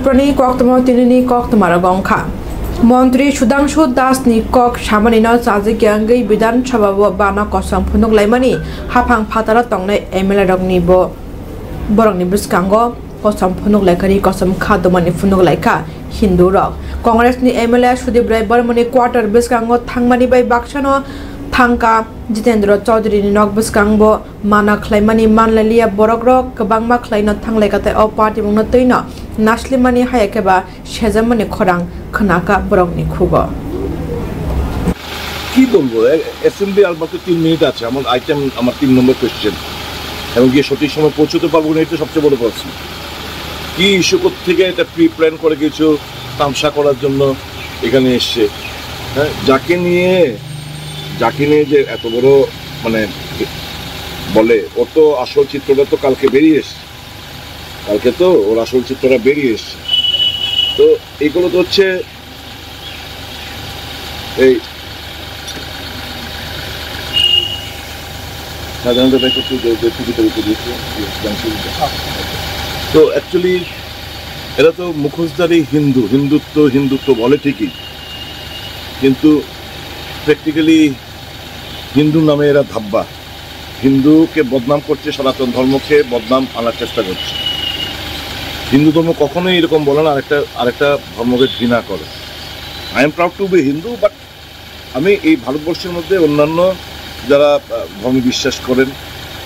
ত্রিপুরাनि कक्तमा तिनिनि कक्तमार गंखा मन्त्री सुधांशु दासनि कक सामानिनो चाजिग्यांगै विधानसभा बाना कसम फुनुक लाइमानि हाफां फातारा तंनाय एमएलए रंनि बरंनि बिस्कांगो कसम फुनुक लाइखानि कसम खादमानि फुनुक लाइखा हिंदू रक कांग्रेसनि एमएलए सुदीप राय बर्मनि क्वार्टर बिस्कांगो थांमानि बाय बाक्सानो थांका जितेन्द्र चौधरी नक बिस्कांगो माना खलाइमानि मानलालिया बरक रक गोबांमा खलाइनो थांलायगाते अ पार्टी मुंनो तैनो नासलिमानि हायाकेबा सेजामानि खरां खोनाका बरकनि खुगो কি বলবো অ্যাসেম্বলি আর মাত্র 3 মিনিট আছে আমার আইটেম আমার 3 নম্বর কোশ্চেন এবং গিয়ে সঠিক সময় পৌঁছতে পারবো না এটা সবচেয়ে বড় প্রশ্ন কি ইস্যু থেকে এটা প্রি প্ল্যান করে কিছু তামসা করার জন্য এখানে এসেছে হ্যাঁ যাকে নিয়ে যে এত বড় মানে বলে ওর তো আসল চিত্রটা তো কালকে বেরিয়ে এসছে কালকে তো ওর আসল চিত্রটা বেরিয়ে এসছে তো এইগুলো তো হচ্ছে এই সাধারণত তো অ্যাকচুয়ালি এরা তো মুখোশধারী হিন্দুত্ব বলে ঠিকই কিন্তু প্র্যাকটিক্যালি হিন্দু নামে এরা ধাব্বা হিন্দুকে বদনাম করছে সনাতন ধর্মকে বদনাম আনার চেষ্টা করছে হিন্দু ধর্ম কখনোই এরকম বলে না আরেকটা ধর্মকে ঘৃণা করে I am proud to be Hindu but আমি এই ভারতবর্ষের মধ্যে অন্যান্য যারা ধর্মে বিশ্বাস করেন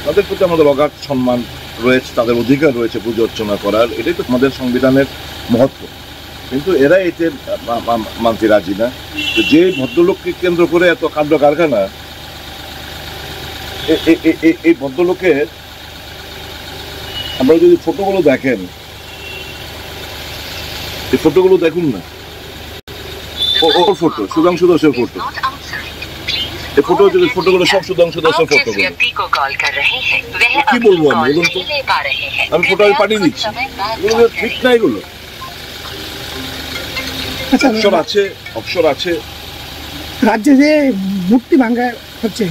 তাদের প্রতি আমাদের অগাধ সম্মান রয়েছে তাদের অধিকার রয়েছে পুজো অর্চনা করার এটাই তো আমাদের সংবিধানের মহত্ব কিন্তু এরা এতে মানতে রাজি না যে ভদ্রলোককে কেন্দ্র করে এত কাণ্ড কারখানা এই ভদ্রলোকের আমরা যদি ফটোগুলো দেখেন এই ফটোগুলো দেখুন না ওর ফটো সুধাংশু দাসের ফটো এই ফটোগুলো সব সুধাংশু দাসের ফটো কি বলবো আমি বলুন তো আমি ফটো পাঠিয়ে দিচ্ছি এগুলো ঠিক না এগুলো অবসর আছে রাজ্যে যে মূর্তি ভাঙা হচ্ছে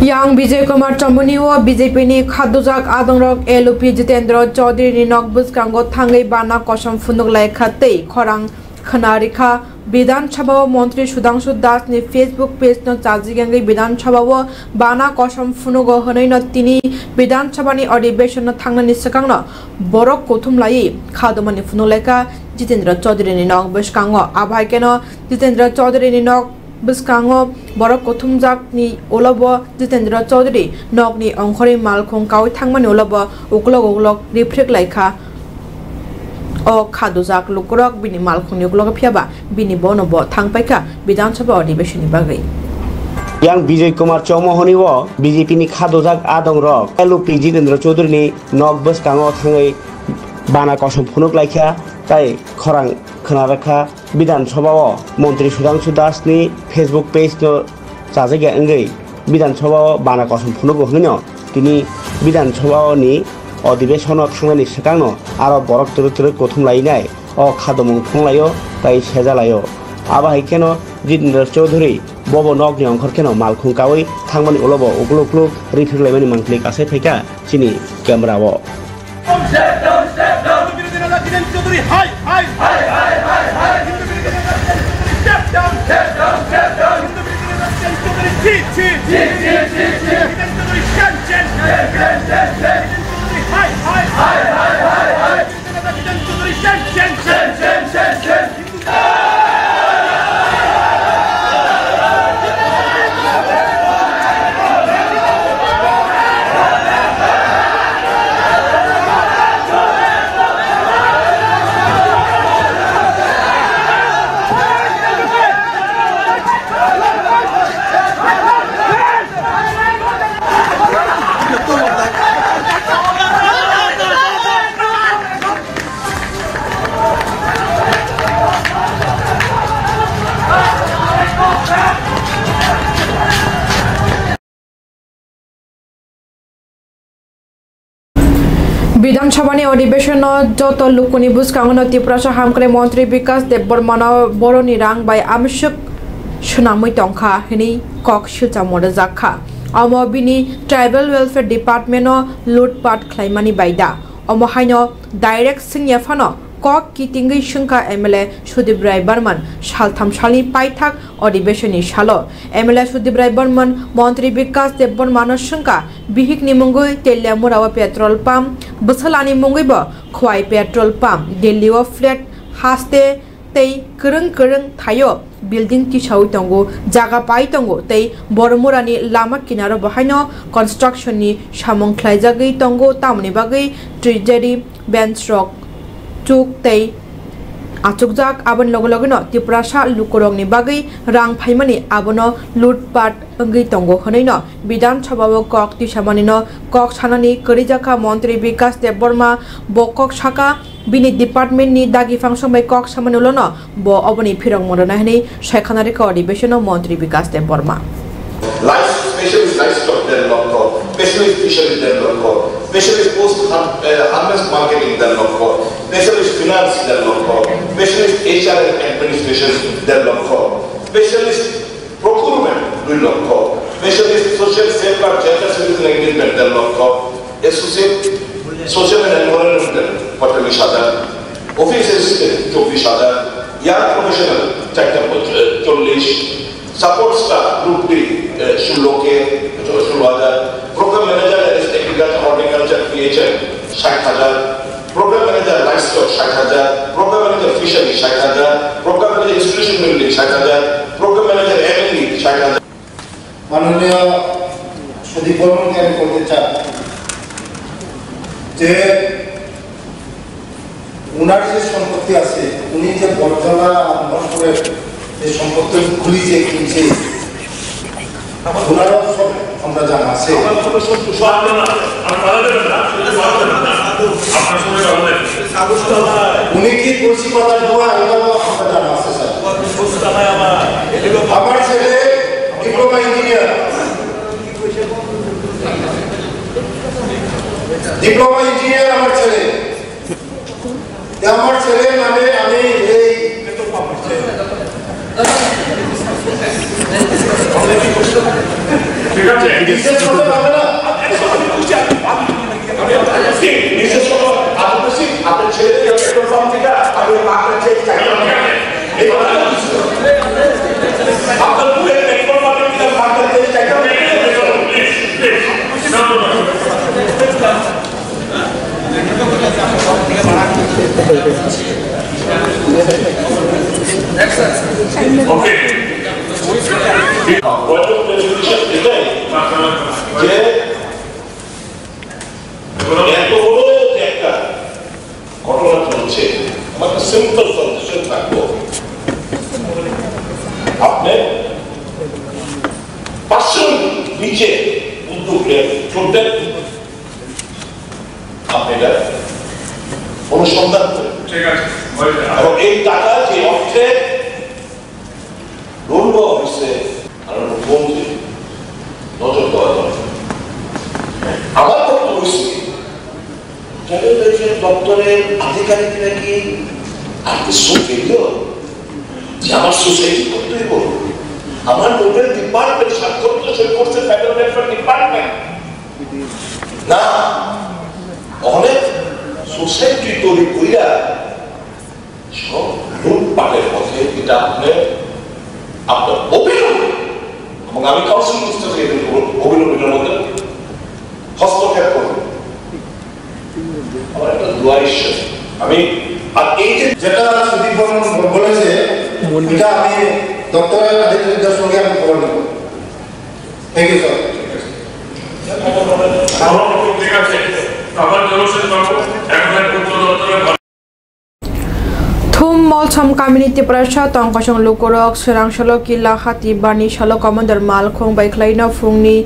yang Vijay Kumar Chambuni o BJP ni khadujak adongrok LP Jitendra Chaudhary ni nokbus kango thangai bana kosam funuk lai khatei khorang khanarikha বিধান সভা মন্ত্রী Sudhanshu Das ni Facebook page no chajigangai বিধান সভা bana kosam funugo honaino tini বিধান সভানি অধিবেশন থাংনানি sakangno borok kothum lai khadumani funulaika Jitendra Chaudhary ni nokbus kango abhai keno Jitendra Chaudhary ni nok बिस्कांगो बरक कोथुमजाकनि ओलब Jitendra Chaudhary नकनि अंखरि मालखं कावै थांमानि ओलब उगलग refract लाइखा अ खादुजाक लुकरक बिनि मालखंनि उगलग फियाबा बिनि बनब थांपाइका विधानसभा अधिवेशननि बागै yang Vijay Kumar Chowmohoni o BJP ni khadujak adongrok LP Jitendra Chaudhary ni nok biskango thangai bana kosom phunuk laikha tai khorang खोनारखा विधानसभा मंत्री सुधांशु दास नि Facebook page no चाजेगा अंगै विधानसभा बाना कसम फुनुगो हनो तिनि विधानसभा नि अधिवेशन थांनायनि सिगांनो आरो बरक तुरु गथुम लायनाय अ खादमुं फंलायो ताइ सेजालायो आबाहाय केनो जितेन्द्र चौधरी बबो नगनि अंखर केनो मालखुं कावै थांमानि उलबो उगलुगलु रिफिरलायमानि मांखलि कासे फैका चिनि क्यामेरावो विधानसभानि अधिवेशन जत लुकुनि बुस्कांगनो त्रिपुरा हामक्रे मंत्री विकास देबबर्मन बरनि रां बाय आमसुक सुनामै टंखा हिनि कक सिलचा मद जाखा अमो बिनि ट्राइबल वेलफेयर डिपार्टमेंट लुटपाट खालामनानै बायदा अमो हायनो डाइरेक्ट सिंयाफानो कक किटिंगै शंका एमएलए सुदीप राय बर्मन सालथाम सालनि पाइथाक अधिवेशननि सालो एमएलए सुदीप राय बर्मन मंत्री विकास देब बर्मन शंका बिहिक निमुंगै तेलिया मुराव पेट्रोल पंप बसलानि मुंगैबो खवाई पेट्रोल पंप दिल्ली व फ्लैट हास्ते तै करं थायो बिल्डिंग तिसाउ तंगो जागा पाइ तंगो तै बरमुरानि लामा किनारो बहायनो कन्स्ट्रक्शननि सामं ख्लायजागै तंगो तामनि बागै ट्रेजेरी बेंच रक चुक तै आचुकजाक आबन लगनो त्रिपुरासा लुकुरंनि बागै रां फाइमानि आबनो लुटपाट अंगै तंगो हनैनो विधानसभाव कक तिसामानिनो कक सानानि करिजाखा मंत्री विकास देब बर्मा बकक साका बिनि डिपार्टमेंट नि दागी फांसंबाय कक सामानुलनो ब अबनि फिरंग मदनाहनि सायखानारि अधिवेशन मंत्री विकास देब Burma Specialist livestock development, specialist fisheries development, specialist post-harvest marketing development, specialist finance development, specialist HR and administration development, specialist procurement development, specialist social safeguard gender service and engagement development, associate social and environmental Patalish Hadar, office assistant Chobish Hadar, young professional Chakta Cholish, support staff group D Shuloke, program manager agriculture, horticulture, PHM, Shakhajar, program manager livestock, Shakhajar, program manager fishery, Shakhajar, program manager institution building, Shakhajar, program manager M&E, Shakhajar. माननीय सुदीप बर्मन के करते चाই যে উনার যে সম্পত্তি আছে উনি যে বর্জনা নষ্টরে যে সম্পত্তি খুলিছে কিনছে ওনারও সব আমরা জানা আছে উনি কি তুলসী পাতা দোয়া এগুলো আমরা জানা আছে স্যার আমার ছেলে ডিপ্লোমা ইঞ্জিনিয়ার আমার ছেলে নামে আমি এই ঠিক আছে বিশেষ কথা হবে না বিশেষ কথা আপনার ছেলে পেট্রোল পাম্প থেকে আমি আপনার চেক চাই আপনার পুরো পেট্রোল পাম্প থেকে আপনার চেক চাই Okay. What of presentation today? যে এত বড় যে একটা ঘটনা চলছে আমার সিম্পল সাজেশন থাকবো আপনি 500 নিচে উদ্যোগ করতেন আপনি এটা অনুসন্ধান করেন ঠিক আছে এবং এই টাকা যে অর্থে রোল অফিসে মুখ্যমন্ত্রী নজর দেওয়া দরকার আমার বক্তব্য হচ্ছে টেলিভিশন দপ্তরের আধিকারিকরা কি আপনি শুনল যে আমার সোসাইটি করতেই বলবো আমার নোবেল ডিপার্টমেন্ট স্বাক্ষর সই করছে ফেডারেল ওয়েলফেয়ার ডিপার্টমেন্ট না অনেক সোসাইটি তৈরি করিয়া সব লুটপাটের পথে এটা আপনার অভিনয় এবং আমি কাউন্সিল করতে অভিনয়ের মধ্যে হস্তক্ষেপ করব আমার একটা দোয়া ইচ্ছা আমি আর এই যেটা সুদীপ বর্মন বলেছে এটা আমি দপ্তরের আধিকারিকদের সঙ্গে আমি খবর নেব থ্যাংক ইউ স্যার ঠিক আছে আমার জনসেন বাবু একবার পূর্ত দপ্তরের थुम मलसम कम्युनिटी प्रसा तंकसं लुकुरक सोरांसलो किला हाती बानि सालो कमान्डार मालखं बायख्लायनो फुंनि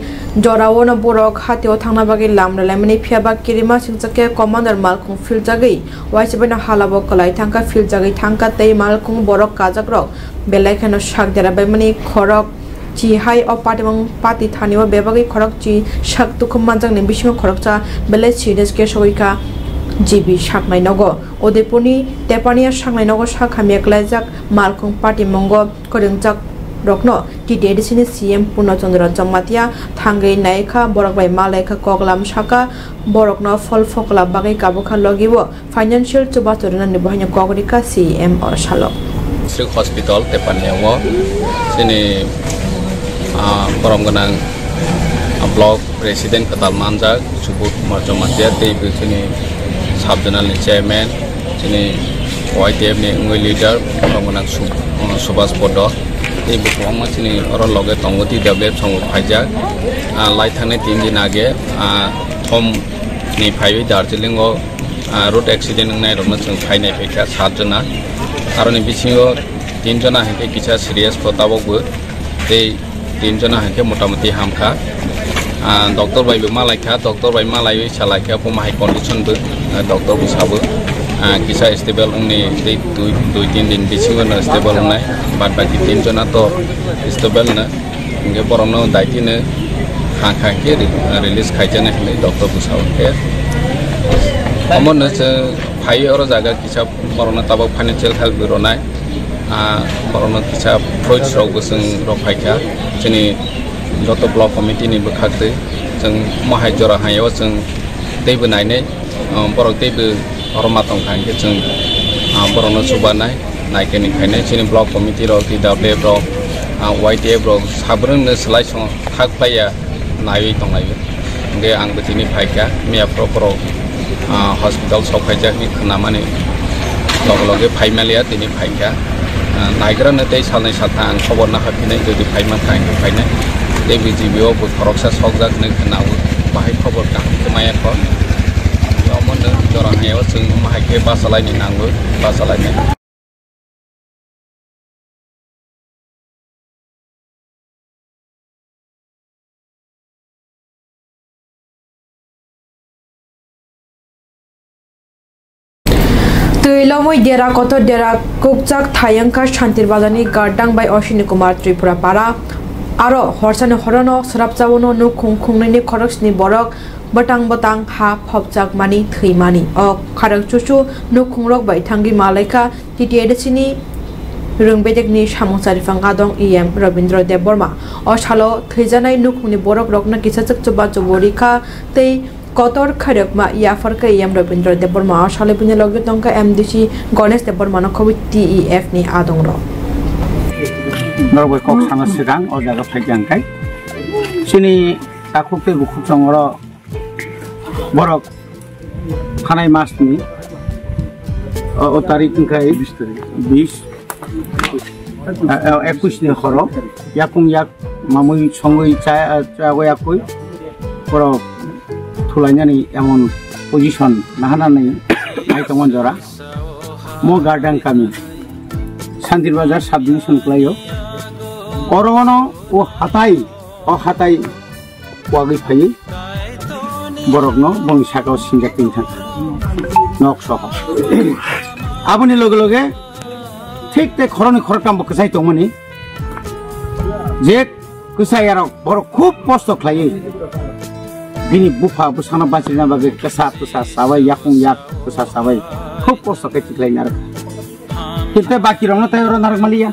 जरावनो बरक हातियाव थांना बागै लामलायमानि फियाबा किरिमा सिंजाके कमान्डार मालखं फिलजागै वाइसबेना हालाबो कलाय थांका फिलजागै थांका तै मालखं बरक काजाग्रक बेलायखानो सागदेरा बायमानि खरक ची हाई अ पाटिमं पाति थानिवा बेबागै खरक ची साक तुखुम मानजांनि बिसिङाव खरकचा बेलाय सिरिस के सयका जिबि साकनाय नगो उदयपुरनि तेपानिया साकनाय नगो साखा मेख्लायजाक मालखं पार्टी मंग करंजाक rokno TTDC ni CM Purnachandra Jamatia thangai naikha borok bai malaikha koklam shaka borokno fol fokla bagai kabukha logibo financial chuba chorna ni bahanya kogrika CM Shalo Sri Hospital Tepanyawo sini borom ganang Blok Presiden Ketal Manjak Subut Marjomatia Teibu sini Subjonal ni Chairman sini YTF ni ngui leader borom ganang Subas Podo Teibu kuama sini orang loge tonggoti develop song pajak lai thane 3 din age thom ni phaiwi Darjeeling o road accident ngai romna chung phainai pekha 7 jona karon bisingo 3 jona hake kicha serious potabok tei 3 jona hake motamoti hamkha doctor bai malaikha doctor bai malai salaikha pomai condition bu doctor bu sabu kisa stable ungni tei 2-3 din bisingo na stable nai bad baki 3 jona to stable na nge boromno daiti ne hangkha ke release khaijana hile doctor bu sabu ke amon na phai oro jaga kisa borona tabak financial help bironai borona kisa approach rok busung rok phaikha chini joto block committee ni bukhakte jeng mahai jora hayo jeng teibu naine borok teibu orma tongkhang ke jeng borona subanai naikeni khaine chini block committee rok DWF rok YTF rok sabrung ne slai song thak playa nai tonglai nge ang betini phaikha mia pro hospital sophaijak ni khnamani loge phaimalia tini phaikha naigra na tei salnai satha ang khobor na hapinai jodi phaima thaing phainai tei BGBO bu khoroksa sogjak ne khnaw bahai khobor ka kemaya kho amon jora hayo chung mahai ke basalai ni nangbu basalai ni Tuilamoi dera koto dera kokjak thayangka shantir bazani gardang by Ashwini Kumar Tripura para aro horsani horono sarapchawono no khungkhungni khoroksni borok batang ha phopjak mani thimani o kharak chuchu no khungrok bai thangi malaika TTDC ni rungbejakni samungsari fangadong EM Rabindra Deborma o shalo thaijanai no khungni borok rokna kisachak chuba chuborika tei Kotor Kharakma Yafarka EM Rabindra Deborma shale punya logi tongka MDC Ganesh Deborma no COVID TEF ni adongro Norway kok sama sedang o jaga phajangkai sini takukte bukhuk songoro borok khanai mas ni o tarik kai 20 21 ni khoro yakung yak mamui songoi chago yakui borok tulanya ni emon position nahana ni ai tomon jora mo garden kami Santir Bazar subdivision klayo orono o hatai wagi phai borokno bong sakao sinjak tin thang nok soho aboni loge ঠিক তে খরনি খরকাম বকসাই তমনি যে Qusai আর borok খুব কষ্ট খাই Bini bufa busana basina bagi kesat sabai yakung yak kesat sabai খুব কষ্ট kecil lain narak kita baki rongno tay orang narak malia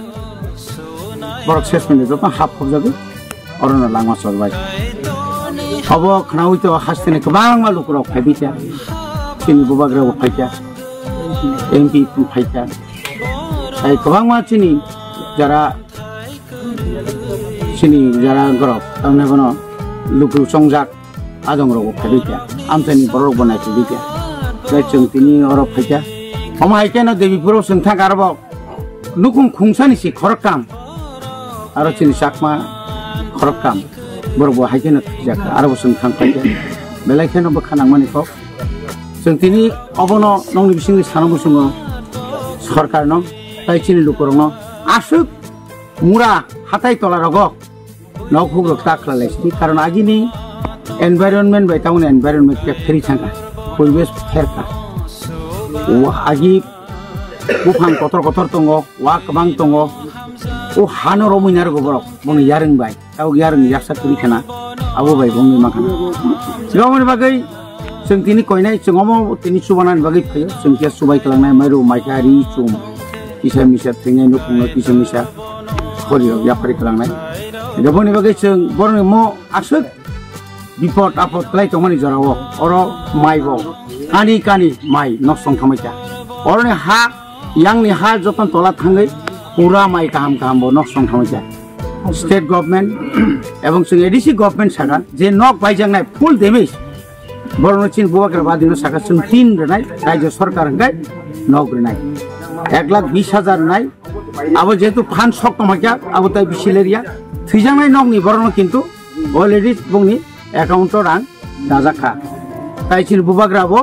borok ses minute apa hap hop jabe orang langma solbai abo khnau to hastene kebang malu kurok phabita sini bubagra phaita MP phaita ai kebang ma sini jara gorok tamne bono lukru songjak adong rogo phabita amtani borok bonai phabita lai chungtini oro phaita omai kena devi puro sentha garbo nukum khungsani si khorokam aro chini sakma khorokam borbo haikena jaka aro sentha phaita belai kena bokhanang mani kok chungtini obono nongni bisingi sanam busungo sarkar no tai chini lukorno asuk mura hatai tola rogo nokhugo takla laisi karon agini environment by town environment ke free changa poribesh kherka agi bufang kotor tongo wa kabang tongo o hano rominar go borok boni yaring bai tau yaring yaksa kuri khana abo bai boni makana sigomoni bagai sengtini koinai sengomo tini subanan bagai phayo sengkia subai kalangnai mairu maikari chum kisa misa thingai nukungno kisa misa फरियाव याफारि खालामनाय बेफोरनि बागै जों बर'नि म आसुक बिपद आपद खालाय तंमानि जराव अर माइबो कानि कानि माइ नसं थामायजा अरनि हा यांनि हा जतन तला थाङै पुरा माइ काहाम काहामबो नसं थामायजा स्टेट गभर्नमेंट एवं जों एडिसि गभर्नमेंट सागा जे नक बायजांनाय फुल डैमेज बर'नि चिन बुवाग्रा बादिनो सागा जों 3 रनाय राज्य सरकार गाय नक रनाय 1,20,000 नाय अब जेतु फान सक तमाया अब तय बिसिलेरिया थैजांनाय नकनि बर'नो किन्तु अलरेडी बुंनि एकाउन्ट रां दाजाखा ताइ चिन बुवाग्राबो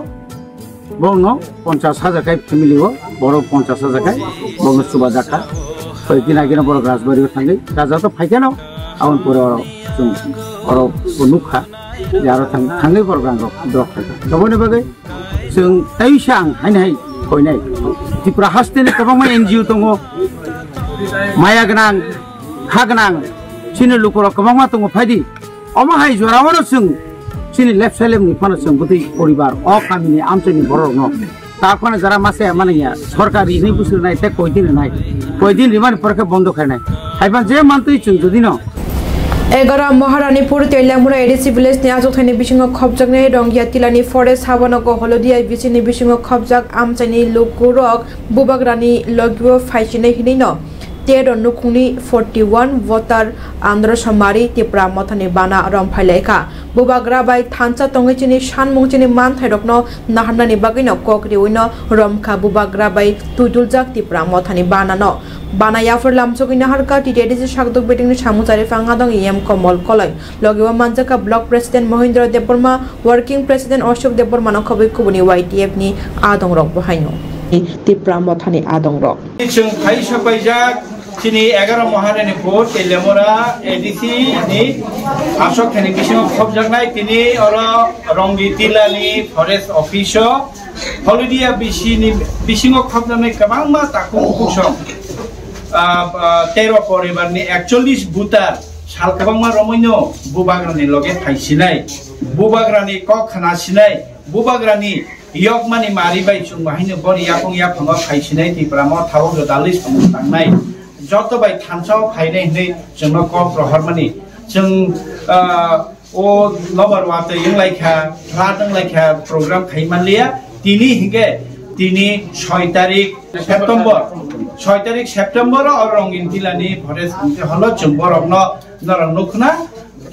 बर'नो 50,000 काय फेमिलिबो बर' 50,000 काय बर'नो सुबा जाखा फैकिना किना बर' राजबारियाव थाङै राजाथ' फायखानाव आउन पुरो जों अर नुखा यार थाङै बर' गांगो द्रप दबने बागै जों ताइसां हायनाय फैनाय त्रिपुरा हास्टेनि गोबां एनजिअ दङ माया गोनां हा गोनां सिनि लुकरा गोबां दङ फायदि अमाहाय जरावनो जों सिनि लेफ्ट साइडनि फानो जों बुदै परिबार अ कामिनि आमचनि बर'नो ताखौनो जरा मासे मानिया सरकारि नै बुसुर नाय ते कयदिन रिमान परखे बन्द खायनाय हायबा जे मानतै जों जदिनो 11 महारानीपुर तेलामुरा एडिसि विलेज नि आजथायनि बिसिङाव खबजागनाय रंगिया तिलानि फरेस्ट हाबनगो हलदिया बिसिनि बिसिङाव खबजाग आमचाइनि लुकुरक बुबाग्रानि लगियो फाइसिनै हिनैनो तेर नुखुंनि 41 वोटार आंध्र समारि त्रिपुरा मथानि बाना रमफाइलायखा बुबाग्रा बाय थानसा तंगैचिनि सानमुंचिनि मान थाइरकनो नाहारनानि बागैनो ककरिउनो रमखा बुबाग्रा बाय तुदुलजाक त्रिपुरा मथानि बानानो बानायाफोर लामसोगै नाहारका टिटेडिसि सागदुक बेटिंनि सामुजारि फांगादं एम कमल कलय लगिवा मानजाका block president Mahendra Debbarma working president Ashok Debbarma खबै कुबुनि YTF नि आदं रक बहायनो त्रिपुरा मथानि आदं रक जों फाइसा बायजाक चिनी 11 महारानीपुर तेलामुरा एडिसि नि आशोक थानि बिसिङाव खबजागनाय तिनि अर रंगि तिलानि फरेस्ट अफिसो हलदिया बिसिनि बिसिङाव खबजानाय गोबां मा ताखौ कुसम 13 परिबारनि 41 बुटार साल गोबां मा रमैनो बुबाग्रानि लगे थाइसिनाय बुबाग्रानि क खानासिनाय बुबाग्रानि यकमानि मारिबाय जों बाहायनो बर याफं याफंआ फाइसिनाय त्रिपुरा म थाव गदालि सम थांनाय जत बाय थानसाव फायनाय नै जोंनो क प्रहरमानि जों ओ लबर वाते यंलाइखा रादंलाइखा प्रोग्राम खाइमानलिया तिनी हिगे तिनी 6 तारिख सेप्टेम्बर और रंगिन जिल्लानि फरेस्ट हल जों बरफनो नरनुखना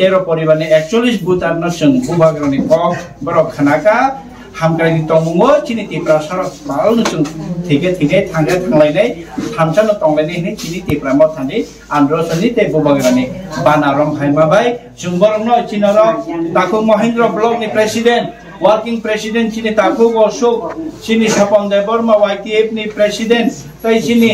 13 परिबारनि 41 बुटार न जों बुबाग्रानि क बरफ खानाका हामग्रानि तंगो चिनि त्रिपुरा सरक बालनो जों थिगे थांलायनाय थामसानो तंलायनाय नै चिनि त्रिपुरा मथानि आन्द्रसनि ते बुबाग्रानि बानारम हायमाबाय जों बरफनो चिनर ताकु महेंद्र ब्लक नि प्रेसिडेंट वर्किंग प्रेसिडेंट चिनी ताकु अशोक चिनी सपन देबबर्मा YTF नि प्रेसिडेंट तै चिनी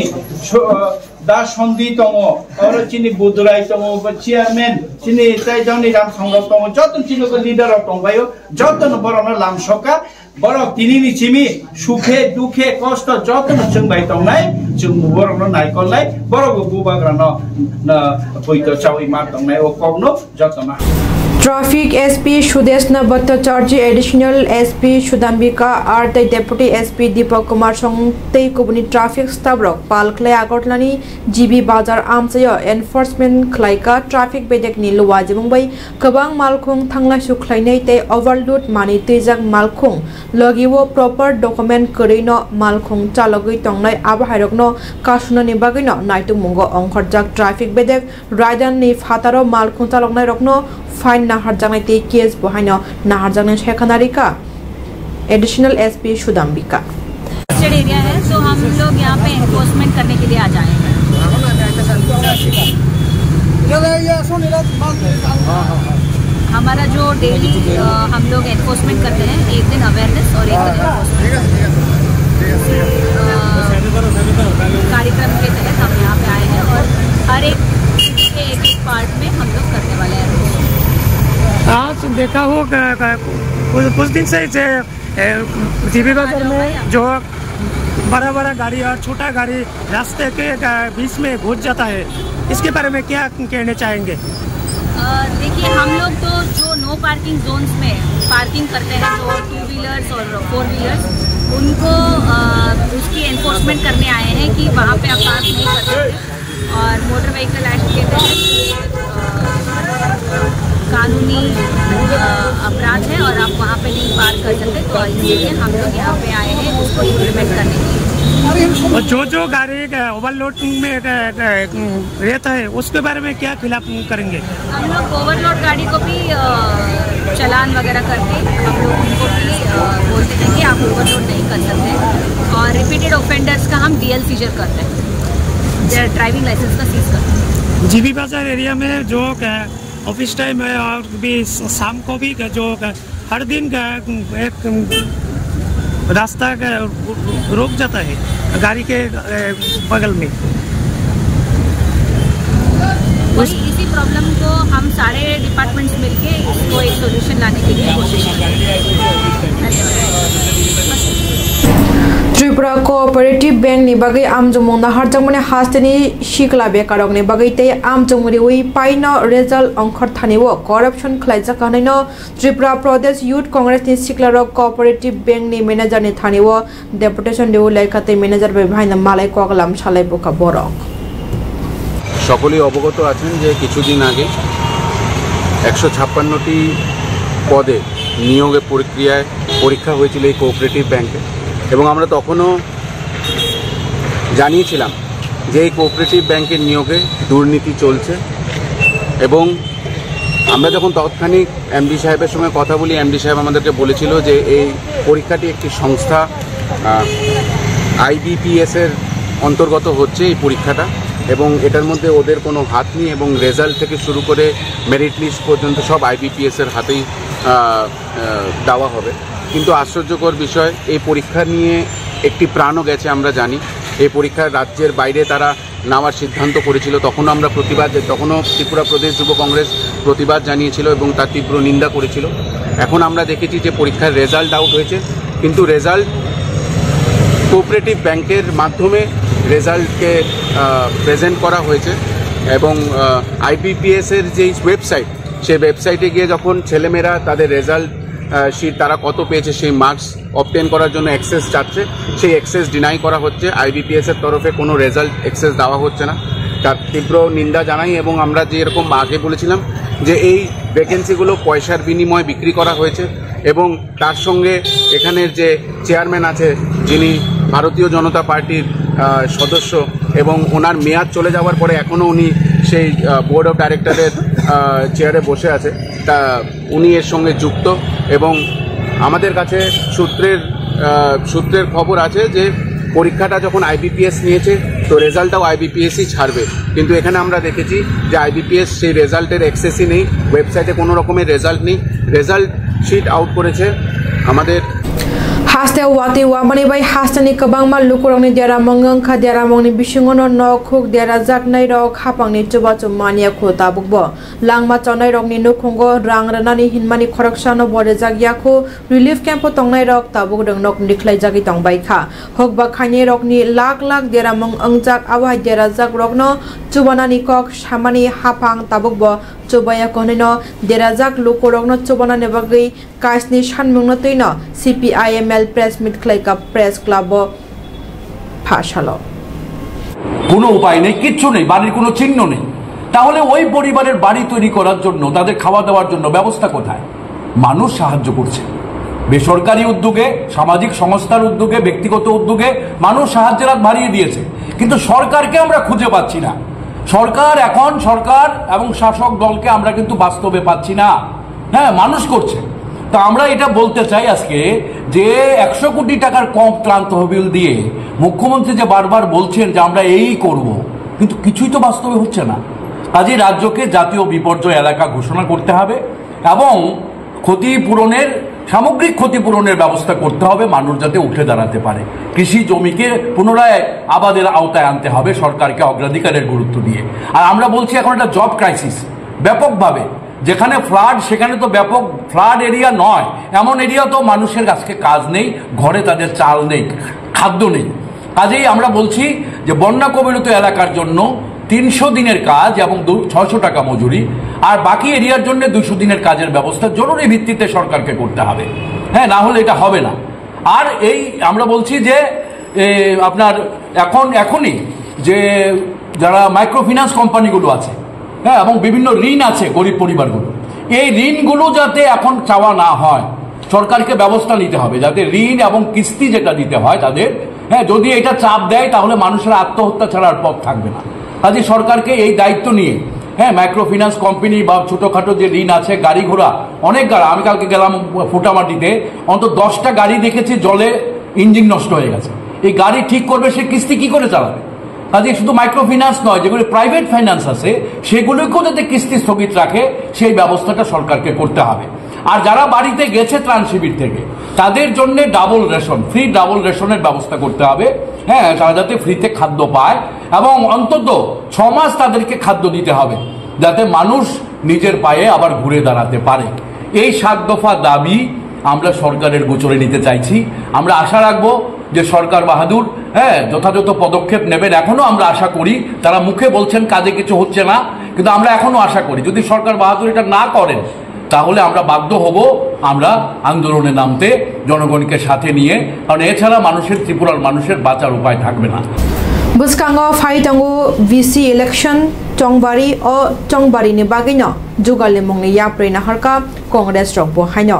दा सन्धि तंगो और चिनी बुदुराय तंगो चेयरमैन चिनी तै जनि राम संग्रह तंगो जतन चिनको लिडर तंबायो जतन बरनो लामसका बर तिनिनि चिमी सुखे दुखे कष्ट जतन जोंबाय तंनाय जों बरनो नायकललाय बरगो बुबाग्रानो पैतो चावै मा तंनाय ओ कगनो जतना traffic SP Sudeshna Bhattacharya additional SP Sudambika आर तै डेपुटी SP दीपक कुमार संगतै कुबनि ट्रैफिक स्टाफ रक पालखले आगरतलानि GB बाजार आमचयो एनफोर्समेंट खलाइका ट्रैफिक बेदेकनि लुवा जिबुंबाय गोबां मालखुं थांलाय सुख्लायनै तै ओवरलोड मानि तैजाक मालखुं लगिवो प्रॉपर डॉक्यूमेंट करैनो मालखुं चालगै तंनाय आबाहायरकनो कासुननि बागैनो नायतु मुंगो अंखरजाक ट्रैफिक बेदेक रायदाननि फातारो मालखुं चालगनाय रकनो फाइन नाहारजानाय ते केस बहायनो नाहारजानाय शेखनारिका एडिशनल SP सुदाम्बिका एरिया है तो हम लोग यहाँ पे एनफोर्समेंट करने के लिए आ जाएंगे। हमारा जो डेली हम लोग एनफोर्समेंट करते हैं एक दिन अवेयरनेस और एक दिन कार्यक्रम के तहत हम यहाँ पे आए हैं और हर एक सिटी के एक पार्ट में हम लोग करने वाले हैं। आज देखा हो कुछ दिन से जीबी बाजार में जो बड़ा गाड़ी और छोटा गाड़ी रास्ते के बीच में घुस जाता है, इसके बारे में क्या कहना चाहेंगे? देखिए हम लोग तो जो नो पार्किंग जोन्स में पार्किंग करते हैं जो 2 व्हीलर्स और 4 व्हीलर्स उनको उसकी एनफोर्समेंट करने आए हैं कि वहाँ पे आप पार्क नहीं कर सकते। और मोटर व्हीकल एक्ट के तहत कानूनी अपराध है और आप वहाँ पे नहीं पार कर सकते, तो इसलिए हम लोग यहाँ पे आए हैं उसको इम्प्लीमेंट करने के लिए। और जो गाड़ी ओवरलोडिंग में रहता है उसके बारे में क्या खिलाफ करेंगे? हम लोग ओवरलोड गाड़ी को भी चालान वगैरह करके हम लोग उनको भी बोलते हैं कि आप ओवरलोड नहीं कर सकते, और रिपीटेड ऑफेंडर्स का हम DL सीजर करते हैं, ड्राइविंग लाइसेंस का सीज करते हैं। जीबी बाजार एरिया में जो ऑफिस टाइम है और भी शाम को भी जो हर दिन एक रास्ता रोक जाता है गाड़ी के बगल में, इसी प्रॉब्लम को हम सारे डिपार्टमेंट्स मिलके इसको एक सोल्यूशन लाने के लिए कोशिश कर रहे हैं। त्रिपुरा कोऑपरेटिव बैंक नि बागै आमजमंना हारजमने हास्तेनि शिकला बेकारक नि बागै ते आमजमरि वे पाइनो रिजल्ट अंखर थानिवो करप्शन खलाइजाखानैनो त्रिपुरा प्रदेश यूथ कांग्रेस नि शिकलारक कोऑपरेटिव बैंक नि मैनेजर नि थानिवो डेपुटेशन देउ लाइकाते मैनेजर बे भाइना मालाय कोगलाम सालाय बोका बरक সকলেই অবগত আছেন যে কিছুদিন আগে 156টি পদে নিয়োগের প্রক্রিয়ায় পরীক্ষা হয়েছিল এই কোঅপারেটিভ ব্যাংকে, এবং আমরা তখনও জানিয়েছিলাম যে এই কোঅপারেটিভ ব্যাংকের নিয়োগে দুর্নীতি চলছে, এবং আমরা যখন তৎক্ষণিক এমডি সাহেবের সঙ্গে কথা বলি, এমডি সাহেব আমাদেরকে বলেছিল যে এই পরীক্ষাটি একটি সংস্থা IBPS এর অন্তর্গত হচ্ছে এই পরীক্ষাটা, এবং এটার মধ্যে ওদের কোনো হাত নেই, এবং রেজাল্ট থেকে শুরু করে মেরিট লিস্ট পর্যন্ত সব IBPS এর হাতেই দেওয়া হবে। কিন্তু আশ্চর্যকর বিষয়, এই পরীক্ষা নিয়ে একটি প্রাণও গেছে আমরা জানি। এই পরীক্ষার রাজ্যের বাইরে তারা নেওয়ার সিদ্ধান্ত করেছিল, তখনও আমরা তখনও ত্রিপুরা প্রদেশ যুব কংগ্রেস প্রতিবাদ জানিয়েছিল এবং তার তীব্র নিন্দা করেছিল। এখন আমরা দেখেছি যে পরীক্ষার রেজাল্ট আউট হয়েছে, কিন্তু রেজাল্ট কোঅপারেটিভ ব্যাংকের মাধ্যমে রেজাল্টকে প্রেজেন্ট করা হয়েছে, এবং IBPS এর যেই ওয়েবসাইট, সেই ওয়েবসাইটে গিয়ে যখন ছেলেমেয়েরা তাদের রেজাল্ট শিট তারা কত পেয়েছে সেই মার্কস অবটেন করার জন্য অ্যাক্সেস চাচ্ছে, সেই অ্যাক্সেস ডিনাই করা হচ্ছে। IBPS এর তরফে কোনো রেজাল্ট অ্যাক্সেস দেওয়া হচ্ছে না, তার তীব্র নিন্দা জানাই। এবং আমরা যে এরকম আগে বলেছিলাম যে এই ভ্যাকেন্সিগুলো পয়সার বিনিময়ে বিক্রি করা হয়েছে, এবং তার সঙ্গে এখানের যে চেয়ারম্যান আছে যিনি ভারতীয় জনতা পার্টির সদস্য, এবং ওনার মেয়াদ চলে যাওয়ার পরে এখনও উনি সেই বোর্ড অফ ডাইরেক্টরের চেয়ারে বসে আছে, তা উনি এর সঙ্গে যুক্ত। এবং আমাদের কাছে সূত্রের খবর আছে যে পরীক্ষাটা যখন IBPS নিয়েছে তো রেজাল্টটাও IBPSই ছাড়বে, কিন্তু এখানে আমরা দেখেছি যে IBPS সেই রেজাল্টের অ্যাক্সেসই নেই, ওয়েবসাইটে কোনো রকমের রেজাল্ট নেই, রেজাল্ট শিট আউট করেছে আমাদের। हास्ते वाते वामने बाय हास्तेनि कबांमा लुकुरंनि देरा मंगंखा देरा मंगनि बिसिङनो नखुक देरा जाकनाय रक हापांनि चुबाचु मानिया खोता बुकबो लांमा चनाय रकनि नुखुंगो रांरानानि हिनमानि खरकसानो बरे जागियाखौ रिलिफ कैम्प तंनाय रक ताबुक दं नक निखलाय जागि तंबायखा हकबा खानि रकनि लाख लाख देरा मंग अंगजाक आवाय देरा जाक रकनो चुबानानि कक सामानि हापां ताबुकबो चुबाया कहनेनो देरा जाक लुकुरंनो चुबानानि बागै कासनि सानमुंनो तैनो CPIML প্রেস মিট ক্লাইকা প্রেস ক্লাব ভাষালো কোনো উপায় নেই, কিচ্ছু নেই, বাড়ির কোনো চিহ্ন নেই, তাহলে ওই পরিবারের বাড়ি তৈরি করার জন্য তাদের খাওয়া দাওয়ার জন্য ব্যবস্থা কোথায়? মানুষ সাহায্য করছে বেসরকারি উদ্যোগে, সামাজিক সংস্থার উদ্যোগে, ব্যক্তিগত উদ্যোগে মানুষ সাহায্যের হাত বাড়িয়ে দিয়েছে, কিন্তু সরকারকে আমরা খুঁজে পাচ্ছি না। সরকার এবং শাসক দলকে আমরা কিন্তু বাস্তবে পাচ্ছি না। হ্যাঁ, মানুষ করছে। তা আমরা এটা বলতে চাই আজকে যে 100 কোটি টাকার কম ত্রাণ তহবিল দিয়ে মুখ্যমন্ত্রী যে বারবার বলছেন যে আমরা এই করব, কিন্তু কিছুই তো বাস্তবে হচ্ছে না। কাজে রাজ্যকে জাতীয় বিপর্যয় এলাকা ঘোষণা করতে হবে এবং সামগ্রিক ক্ষতিপূরণের ব্যবস্থা করতে হবে, মানুষ যাতে উঠে দাঁড়াতে পারে। কৃষি জমিকে পুনরায় আবাদের আওতায় আনতে হবে সরকারকে অগ্রাধিকারের গুরুত্ব দিয়ে। আর আমরা বলছি এখন একটা জব ক্রাইসিস ব্যাপকভাবে, যেখানে ফ্লাড সেখানে তো ব্যাপক ফ্লাড এরিয়া নয়, এমন এরিয়া তো মানুষের কাছে কাজ নেই, ঘরে তাদের চাল নেই, খাদ্য নেই। কাজেই আমরা বলছি যে বন্যা কবলিত এলাকার জন্য 300 দিনের কাজ এবং 600 টাকা মজুরি, আর বাকি এরিয়ার জন্য 200 দিনের কাজের ব্যবস্থা জরুরি ভিত্তিতে সরকারকে করতে হবে। হ্যাঁ, না হলে এটা হবে না। আর আমরা বলছি যে আপনার এখনই যে যারা মাইক্রো ফিন্যান্স কোম্পানিগুলো আছে, হ্যাঁ, এবং বিভিন্ন ঋণ আছে গরিব পরিবারগুলো, এই ঋণগুলো যাতে এখন চাওয়া না হয়, সরকারকে ব্যবস্থা নিতে হবে যাতে ঋণ এবং কিস্তি যেটা দিতে হয় তাদের, হ্যাঁ, যদি এটা চাপ দেয় তাহলে মানুষের আত্মহত্যা ছাড়ার পথ থাকবে না। কাজে সরকারকে এই দায়িত্ব নিয়ে, হ্যাঁ, মাইক্রো ফিন্যান্স কোম্পানি বা ছোটোখাটো যে ঋণ আছে, গাড়ি ঘোড়া, অনেক গাড়ি, আমি কালকে গেলাম ফুটামাটিতে, অন্তত 10টা গাড়ি দেখেছি জলে ইঞ্জিন নষ্ট হয়ে গেছে। এই গাড়ি ঠিক করবে, সে কিস্তি কি করে চালাবে? কাজে শুধু মাইক্রো ফিন্যান্স নয়, যেগুলো প্রাইভেট ফাইন্যান্স আছে সেগুলোকেও যাতে কিস্তি স্থগিত রাখে সেই ব্যবস্থাটা সরকারকে করতে হবে। আর যারা বাড়িতে গেছে ত্রাণ শিবির থেকে তাদের জন্য ডাবল রেশন, ফ্রি ডাবল রেশনের ব্যবস্থা করতে হবে, হ্যাঁ, তারা যাতে ফ্রিতে খাদ্য পায় এবং অন্তত 6 মাস তাদেরকে খাদ্য দিতে হবে যাতে মানুষ নিজের পায়ে আবার ঘুরে দাঁড়াতে পারে। এই 7 দফা দাবি আমরা সরকারের গোচরে নিতে চাইছি। আমরা আশা রাখবো যে সরকার বাহাদুর, হ্যাঁ, যথাযথ পদক্ষেপ নেবেন। এখনো আমরা আশা করি, তারা মুখে বলছেন কাজে কিছু হচ্ছে না, কিন্তু আমরা এখনো আশা করি যদি সরকার বাহাদুর এটা না করেন তাহলে আমরা বাধ্য হব আমরা আন্দোলনে নামতে, জনগণকে সাথে নিয়ে, কারণ এছাড়া ত্রিপুরার মানুষের বাঁচার উপায় থাকবে না। বুসকাঙ্গো ফাইটাঙ্গো ভিসি ইলেকশন চংবারি ও চংবারি ni bagino jugalni mongni yaprena harka congress rokbo haino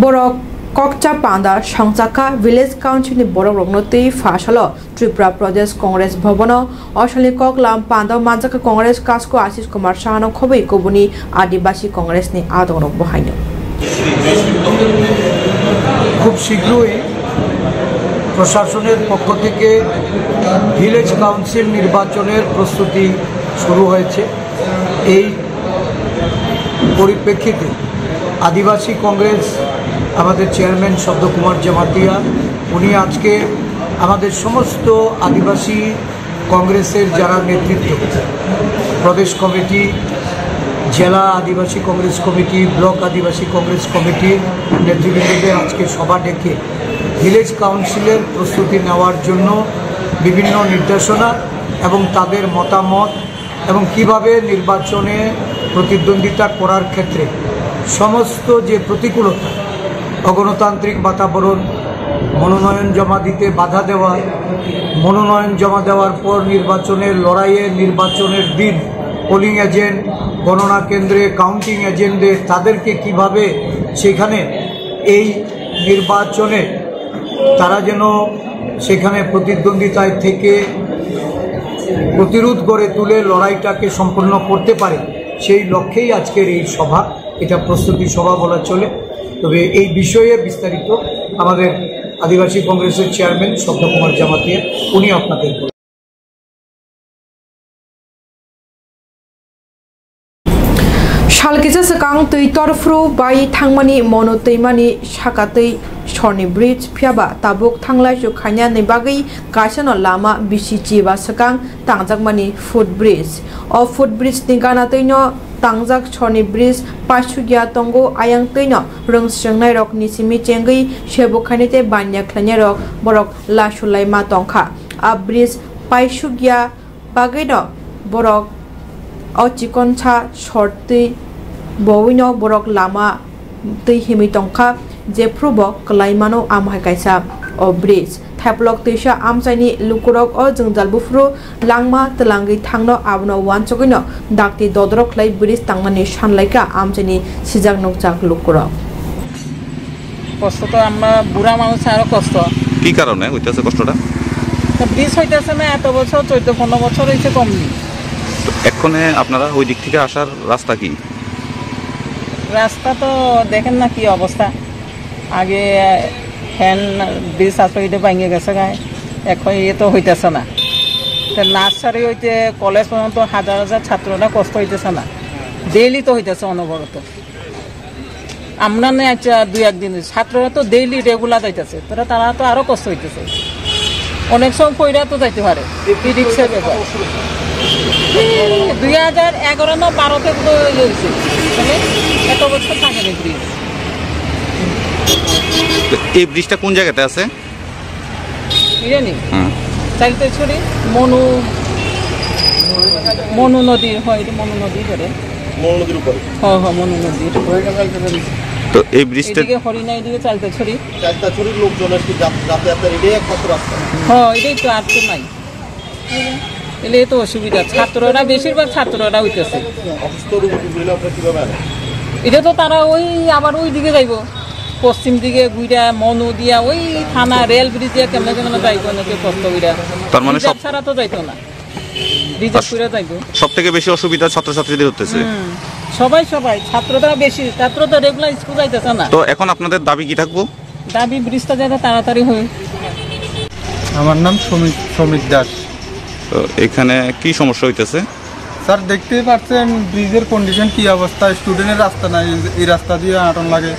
borok kokcha panda sangchaka village council ni borok rognoti fasalo Tripura Pradesh Congress bhobono osali koklam panda manjaka congress kasko Ashish Kumar Shahano khobei kobuni Adibasi Congress ni adong rokbo haino খুব শীঘ্রই প্রশাসনের পক্ষ থেকে village council নির্বাচনের প্রস্তুতি শুরু হয়েছে। এই পরিপ্রেক্ষিতে আদিবাসী কংগ্রেস আমাদের চেয়ারম্যান শব্দকুমার জামাতিয়া উনি আজকে আমাদের সমস্ত আদিবাসী কংগ্রেসের যারা নেতৃত্ব, প্রদেশ কমিটি, জেলা আদিবাসী কংগ্রেস কমিটি, ব্লক আদিবাসী কংগ্রেস কমিটির নেতৃবৃন্দদের আজকে সভা ডেকে ভিলেজ কাউন্সিলের প্রস্তুতি নেওয়ার জন্য বিভিন্ন নির্দেশনা এবং তাদের মতামত এবং কিভাবে নির্বাচনে প্রতিদ্বন্দ্বিতা করার ক্ষেত্রে সমস্ত যে প্রতিকূলতা, অগণতান্ত্রিক বাতাবরণ, মনোনয়ন জমা দিতে বাধা দেওয়া, মনোনয়ন জমা দেওয়ার পর নির্বাচনের লড়াইয়ে নির্বাচনের দিন পোলিং এজেন্ট, গণনা কেন্দ্রে কাউন্টিং এজেন্টদের তাদেরকে কিভাবে সেখানে এই নির্বাচনে তারা যেন সেখানে প্রতিদ্বন্দ্বিতায় থেকে প্রতিরোধ করে তুলে লড়াইটাকে সম্পন্ন করতে পারে, সেই লক্ষ্যেই আজকের এই সভা। এটা প্রস্তুতি সভা বলা চলে। তবে এই বিষয়ে বিস্তারিত আমাদের আদিবাসী কংগ্রেসের চেয়ারম্যান শব্দকুমার জামাতিয়া উনি আপনাদের Shalkisa sakang tui torfru bai thangmani mono teimani shakatei shorni bridge phiaba tabuk thanglai ju khanya nei bagai kaisano lama bisichi ba sakang tangjak foot bridge o foot bridge ni gana teino tangjak shorni bridge pasugya tongo ayang teino rungsjengnai rok ni simi chengai shebukhani te banya khlanya rok borok la sulai ma tongkha a bridge paisugya bagai no borok o chikoncha shorti bowino borok lama tei himi tongkha jeprubo klaimano amhai kaisa o bridge thaplok teisa amchaini lukurok o jungjal bufru langma telangi thangno abno wanchogino dakti dodrok lai bridge tangmani sanlaika amchaini sijak nokjak lukurok কষ্ট তো আমরা বুড়া মানুষ আরো কষ্ট কি কারণে হইতাছে কষ্টটা ব্রিজ হইতাছে না এত বছর 14-15 বছর হইছে কমনি এখনে আপনারা ওই দিক থেকে আসার রাস্তা কি রাস্তা তো দেখেন না কি অবস্থা আগে ফ্যান ব্রিজ আসলে ভাঙে গেছে গায়ে এখন এ তো হইতেছে না তো নার্সারি হইতে কলেজ পর্যন্ত হাজার হাজার ছাত্ররা কষ্ট হইতেছে না ডেইলি তো হইতেছে অনবরত আমরা না আচ্ছা 2-1 দিন ছাত্ররা তো ডেইলি রেগুলার যাইতেছে তারা তো আরো কষ্ট হইতেছে অনেক সময় কইরা তো যাইতে পারে রিক্সার ব্যাপার 2011 না 12 থেকে তো হয়েছে মানে এত বছর থাকে না ব্রিজ এই ব্রিজটা কোন জায়গাতে আছে জানি চাইতে ছড়ি মনু নদী হয় মনু নদী করে মনু নদীর উপরে হ্যাঁ মনু নদীর তো এই ব্রিজটা এদিকে হরিণা এদিকে চালতে ছড়ি লোকজন আসলে যাতায়াতের এটাই একমাত্র রাস্তা হ্যাঁ এটাই তো আর তো নাই এলে তো অসুবিধা ছাত্ররা বেশিরভাগ ছাত্ররা হইতেছে এটা তো তারা ওই আবার ওই দিকে যাইব পশ্চিম দিকে গুইরা মনু দিয়া ওই থানা রেল ব্রিজ দিয়া কেমনে কেমনে যাইব নাকি কষ্ট কইরা তার মানে সব ছাড়া তো যাইতো না রিজার্ভ করে যাইব সব থেকে বেশি অসুবিধা ছাত্রছাত্রীদের হতেছে সবাই ছাত্ররা বেশি ছাত্র তো রেগুলার স্কুল যাইতেছে না তো এখন আপনাদের দাবি কি থাকবো দাবি ব্রিজটা যাতে তাড়াতাড়ি হয় আমার নাম সমীর দাস তো এখানে কি সমস্যা হইতেছে স্যার দেখতেই পাচ্ছেন ব্রিজের কন্ডিশন কি অবস্থা স্টুডেন্টের রাস্তা নাই এই রাস্তা দিয়ে আটন লাগে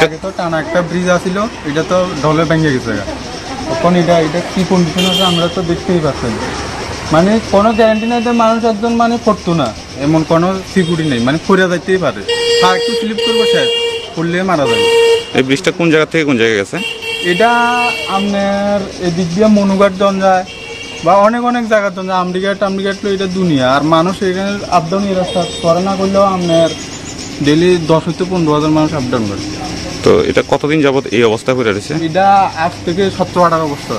আগে তো টানা একটা ব্রিজ আসিল এটা তো ঢলে ভেঙে গেছে এখন এটা কি কন্ডিশন আছে আমরা তো দেখতেই পাচ্ছেন মানে কোনো গ্যারান্টি নাই মানুষ একজন মানে পড়তো না এমন কোনো সিকিউরিটি নেই মানে পড়ে যাইতেই পারে আর একটু স্লিপ করবো শেষ পড়লে মারা যাবে এই ব্রিজটা কোন জায়গা থেকে কোন জায়গায় গেছে এটা আপনার এদিক দিয়ে মনুঘাট জন যায় বা অনেক জায়গার জন্য আমডিঘাট এটা দুনিয়া আর মানুষ এখানে আপ ডাউন এই রাস্তা করে না করলেও আপনার ডেলি 10 থেকে 15,000 মানুষ আপ ডাউন করে তো এটা কতদিন যাবত এই অবস্থা হয়ে রয়েছে এটা আজ থেকে 17-18 অবস্থা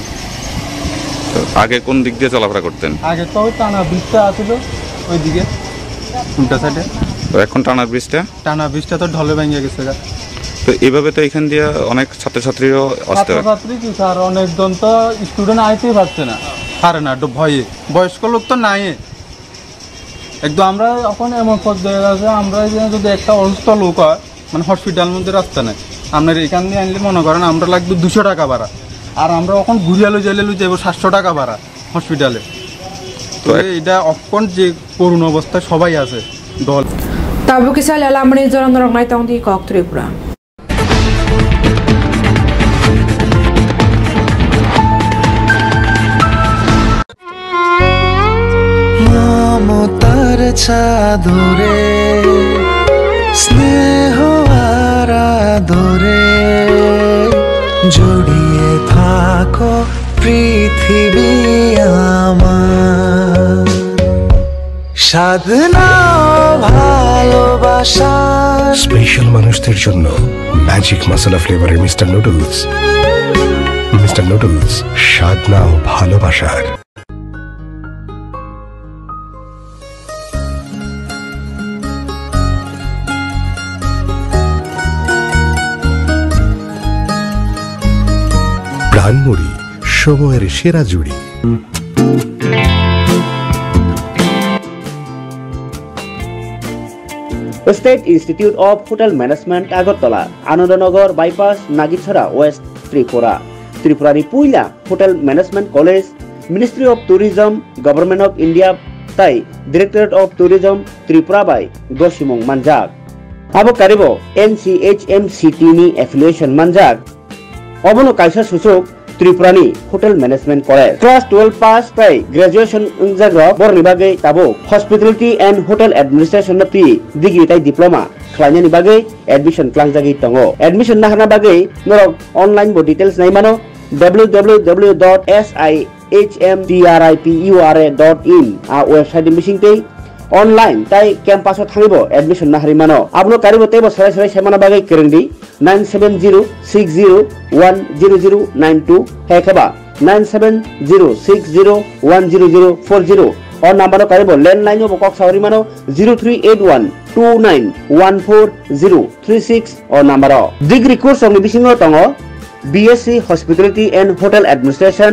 তো আগে কোন দিক দিয়ে চলাফেরা করতেন আগে তো টানা ব্রিজটা আছিল ওইদিকে উল্টা সাইডে তো এখন টানা ব্রিজটা তো ঢলে ভেঙে গেছে তো এইভাবে তো এখান দিয়ে অনেক ছাত্রছাত্রীও আসতে হয় ছাত্রছাত্রী কি স্যার অনেকজন তো স্টুডেন্ট আইতেই পারছে না পারে না ভয়ে বয়স্ক লোক তো নাই একদম আমরা এখন এমন পর্যায়ে আছে আমরা যদি একটা অসুস্থ লোক হয় মানে হসপিটাল মধ্যে রাস্তা নেই আপনার এখান দিয়ে আনলে মনে করেন আমরা লাগবে 200 টাকা ভাড়া আর আমরা এখন ঘুরিয়ে যাইলে যাবো 700 টাকা ভাড়া হসপিটালে তো এটা অক্ষণ যে করুণ অবস্থায় সবাই আছে দল তাবু কিসা লালামনি জরন রংনাই তংদি কক ত্রিপুরা মমতার চাদরে স্নেহ আর আদরে জড়িয়ে থাকো পৃথিবী আমার সাধনা ভালোবাসা স্পেশাল মানুষদের জন্য ম্যাজিক মশলা ফ্লেভারের মিস্টার নুডলস সাধনা ও ভালোবাসার প্রাণমুড়ি সময়ের সেরা জুড়ি state institute of hotel management Agartala Anandanagar bypass Nagichhara west ত্রিপুরানি পুইলা hotel management college ministry of tourism government of India তাই ডিরেক্টরেট অফ ট্যুরিজম ত্রিপুরা বাই গসিমং মানজাক আবো কারিব NCHMCT নি এফিলিয়েশন মানজাক অবনো কাইসা সুসুক ত্রিপুরানি hotel management college class 12 pass তাই গ্রাজুয়েশন জাগ্র বরনি বাগে তাবো hospitality and hotel administration P degree তাই ডিপ্লোমা খালাইনি বাগে এডমিশন ক্লাংজাগি তঙ্গো এডমিশন নাহানা বাগে নরক অনলাইন বো ডিটেইলস নাই মানো www.sihmtripura.in आ वेबसाइट मिसिंग ते ऑनलाइन ताई कैंपास थांगिबो एडमिशन नाहारि मानो आपनो कारिबो तेबो सराय सराय सेमाना बागै केरेंदि 9706010092 हेखबा 9706010040 और नंबर कारिबो लैंडलाइन बो कक सावरि मानो 0381291436 और नंबर डिग्री कोर्स नि बिसिंगो तंगो BSc Hospitality and Hotel Administration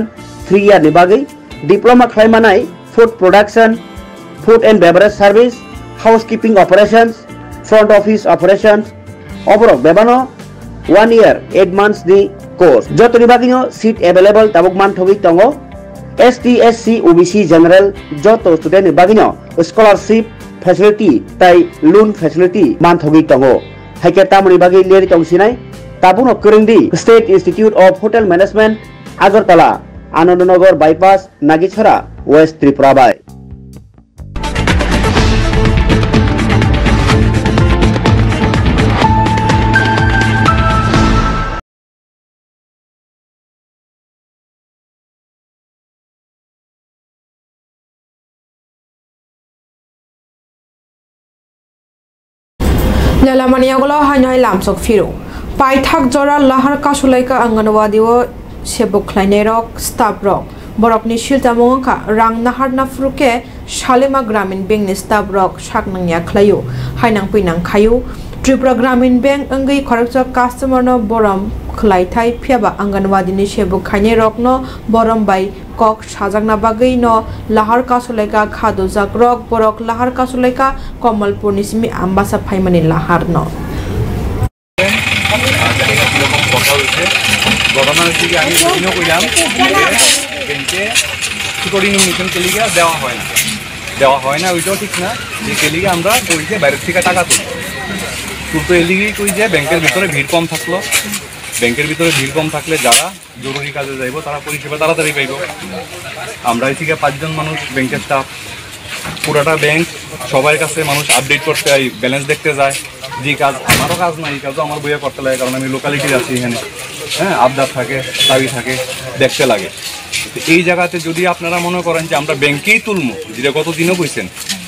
3 year ni bagai diploma khlaimanai food production food and beverage service housekeeping operations front office operations oborok bebano 1 year 8 months di course jotoni bagino seat available tabuk man thogi tongo ST SC OBC general joto student ni bagino scholarship facility tai loan facility man thogi tongo haike tamoni bagai leri tongsinai ताबुनो करेंदी state institute of hotel management Agartala Anandanagar bypass Nagichhara west Tripura বাই लालामानियागलो हान्याय लामसक फिरो पाइथाक जरा लाहार कासुलाइका आंगनवाड़ी सेबुक ख्लाइने रक स्टाफ रक borokni siltamo angka rang nahar nafruke Shalema Gramin Bank ni staff rok saknangya khlayo hainang pinang khayo Tripura Gramin Bank angai kharakcha customer no borom khlai thai phiaba anganwadi ni sebu khaine rok no borom bai kok sajagna bagai no lahar kasulaika khado jak rok borok lahar kasulaika Komalpur ni simi ambasa phaimani lahar no ঘটনা হচ্ছে কি আমি সেদিনও কইলাম ব্যাংকে সুপারিং mission কেলিগা দেওয়া হয় না ওইটাও ঠিক না যে কেলিগা আমরা কই যে বাইরের থেকে টাকা তুলতো এলিগেই কই যে ব্যাংকের ভিতরে ভিড় কম থাকলো ব্যাংকের ভিতরে ভিড় কম থাকলে যারা জরুরি কাজে যাইব তারা পরিষেবা তাড়াতাড়ি পাইব আমরা এই থেকে 5 জন মানুষ ব্যাংকের স্টাফ পুরাটা ব্যাংক সবার কাছে মানুষ আপডেট করতে হয় ব্যালেন্স দেখতে যায় যে কাজ আমারও কাজ নাই এই কাজও আমার বইয়া করতে লাগে কারণ আমি লোকালিটির আছি এখানে হ্যাঁ আবদার থাকে দাবি থাকে দেখতে লাগে এই জায়গাতে যদি আপনারা মনে করেন যে আমরা ব্যাংকেই তুলবো যেটা গতদিনও কইছেন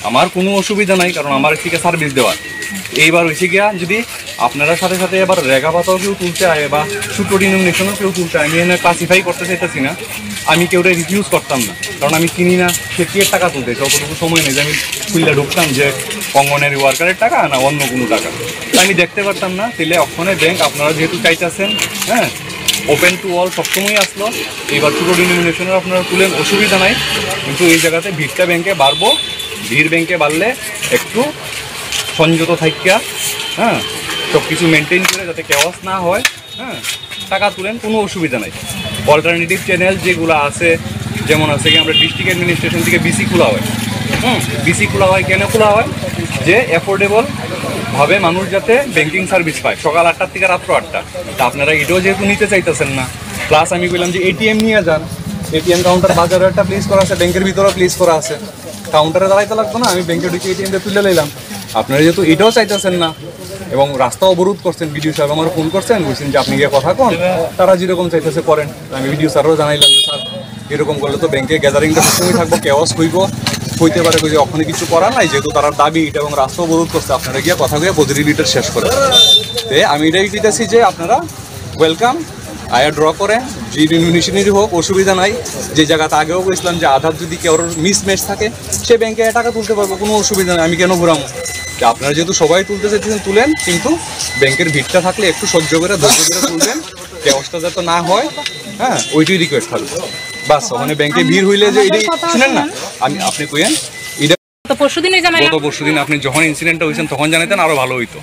আমার কোনো অসুবিধা নাই কারণ আমার থেকে সার্ভিস দেওয়ার এইবার হয়েছে গিয়া যদি আপনারা সাথে সাথে এবার রেগাপাতাও কেউ তুলতে আয় বা ছোটো ডিনোমিনেশনও কেউ তুলতে আমি এখানে ক্লাসিফাই করতে চাইতেছি না আমি কেউটা রিফিউজ করতাম না কারণ আমি চিনি না সে কি টাকা তুলতেছে অতটুকু সময় নেই যে আমি খুললে ঢুকতাম যে অঙ্গনের ওয়ার্কারের টাকা না অন্য কোনো টাকা আমি দেখতে পারতাম না তাহলে ওখানে ব্যাংক আপনারা যেহেতু চাইতেছেন হ্যাঁ ওপেন টু অল সবসময় আসলো এইবার ছোটো ডিনোমিনেশনের আপনারা তুলেন অসুবিধা নাই কিন্তু এই জায়গাতে ভিড়টা ব্যাংকে বাড়বো ভিড় ব্যাংকে বাড়লে একটু সংযত থাকিয়া হ্যাঁ সব কিছু মেনটেন করে যাতে কেওয়াস না হয় হ্যাঁ টাকা তুলেন কোনো অসুবিধা নাই অল্টারনেটিভ চ্যানেল যেগুলো আছে যেমন আছে কি আমরা ডিস্ট্রিক্ট অ্যাডমিনিস্ট্রেশন থেকে বিসি খোলা হয় বিসি খোলা হয় কেন খোলা হয় যে অ্যাফোর্ডেবল ভাবে মানুষ যাতে ব্যাংকিং সার্ভিস পায় সকাল 8টার থেকে রাত্র 8টা তা আপনারা এটাও যেহেতু নিতে চাইতেছেন না প্লাস আমি বললাম যে এটিএম নিয়ে যান এটিএম কাউন্টার বাজারে একটা প্লেস করা আছে ব্যাংকের ভিতরেও প্লেস করা আছে কাউন্টারে দাঁড়াইতে লাগতো না আমি ব্যাংকে ঢুকে এটিএম দিয়ে তুলে নিলাম আপনারা যেহেতু এটাও চাইতেছেন না এবং রাস্তা অবরোধ করছেন বিডিও সাহেব আমার ফোন করছেন বলছেন যে আপনি গিয়ে কথা কন তারা যেরকম চাইতেছে করেন আমি বিডিও স্যারও জানাইলাম যে স্যার এরকম করলে তো ব্যাংকে গ্যাদারিংটা সবসময় থাকবো কেওয়াস হইতে পারে যে ওখানে কিছু করার নাই যেহেতু তারা দাবি এটা এবং রাস্তা অবরোধ করছে আপনারা গিয়ে কথা গিয়ে পজিটিভিটার শেষ করে আমি এটাই দিতেছি যে আপনারা ওয়েলকাম আয়া ড্র করেন যে ডিনোমিনেশনেরই হোক অসুবিধা নাই যে জায়গাতে আগেও বলছিলাম যে আধার যদি কেউ মিসম্যাচ থাকে সে ব্যাংকে টাকা তুলতে পারবো কোনো অসুবিধা নেই আমি কেন ঘুরামো যে আপনারা যেহেতু সবাই তুলতে চাইতেছেন তুলেন কিন্তু ব্যাংকের ভিড়টা থাকলে একটু সহ্য করে ধৈর্য করে তুলবেন কেওয়াসটা যাতে না হয় হ্যাঁ ওইটাই রিকোয়েস্ট থাকবে বাস ওখানে ব্যাংকে ভিড় হইলে যে এটাই শুনেন না আপনি কইেন এটা গত পরশুদিন আপনি যখন ইনসিডেন্টটা হয়েছেন তখন জানাতেন আরো ভালো হইতো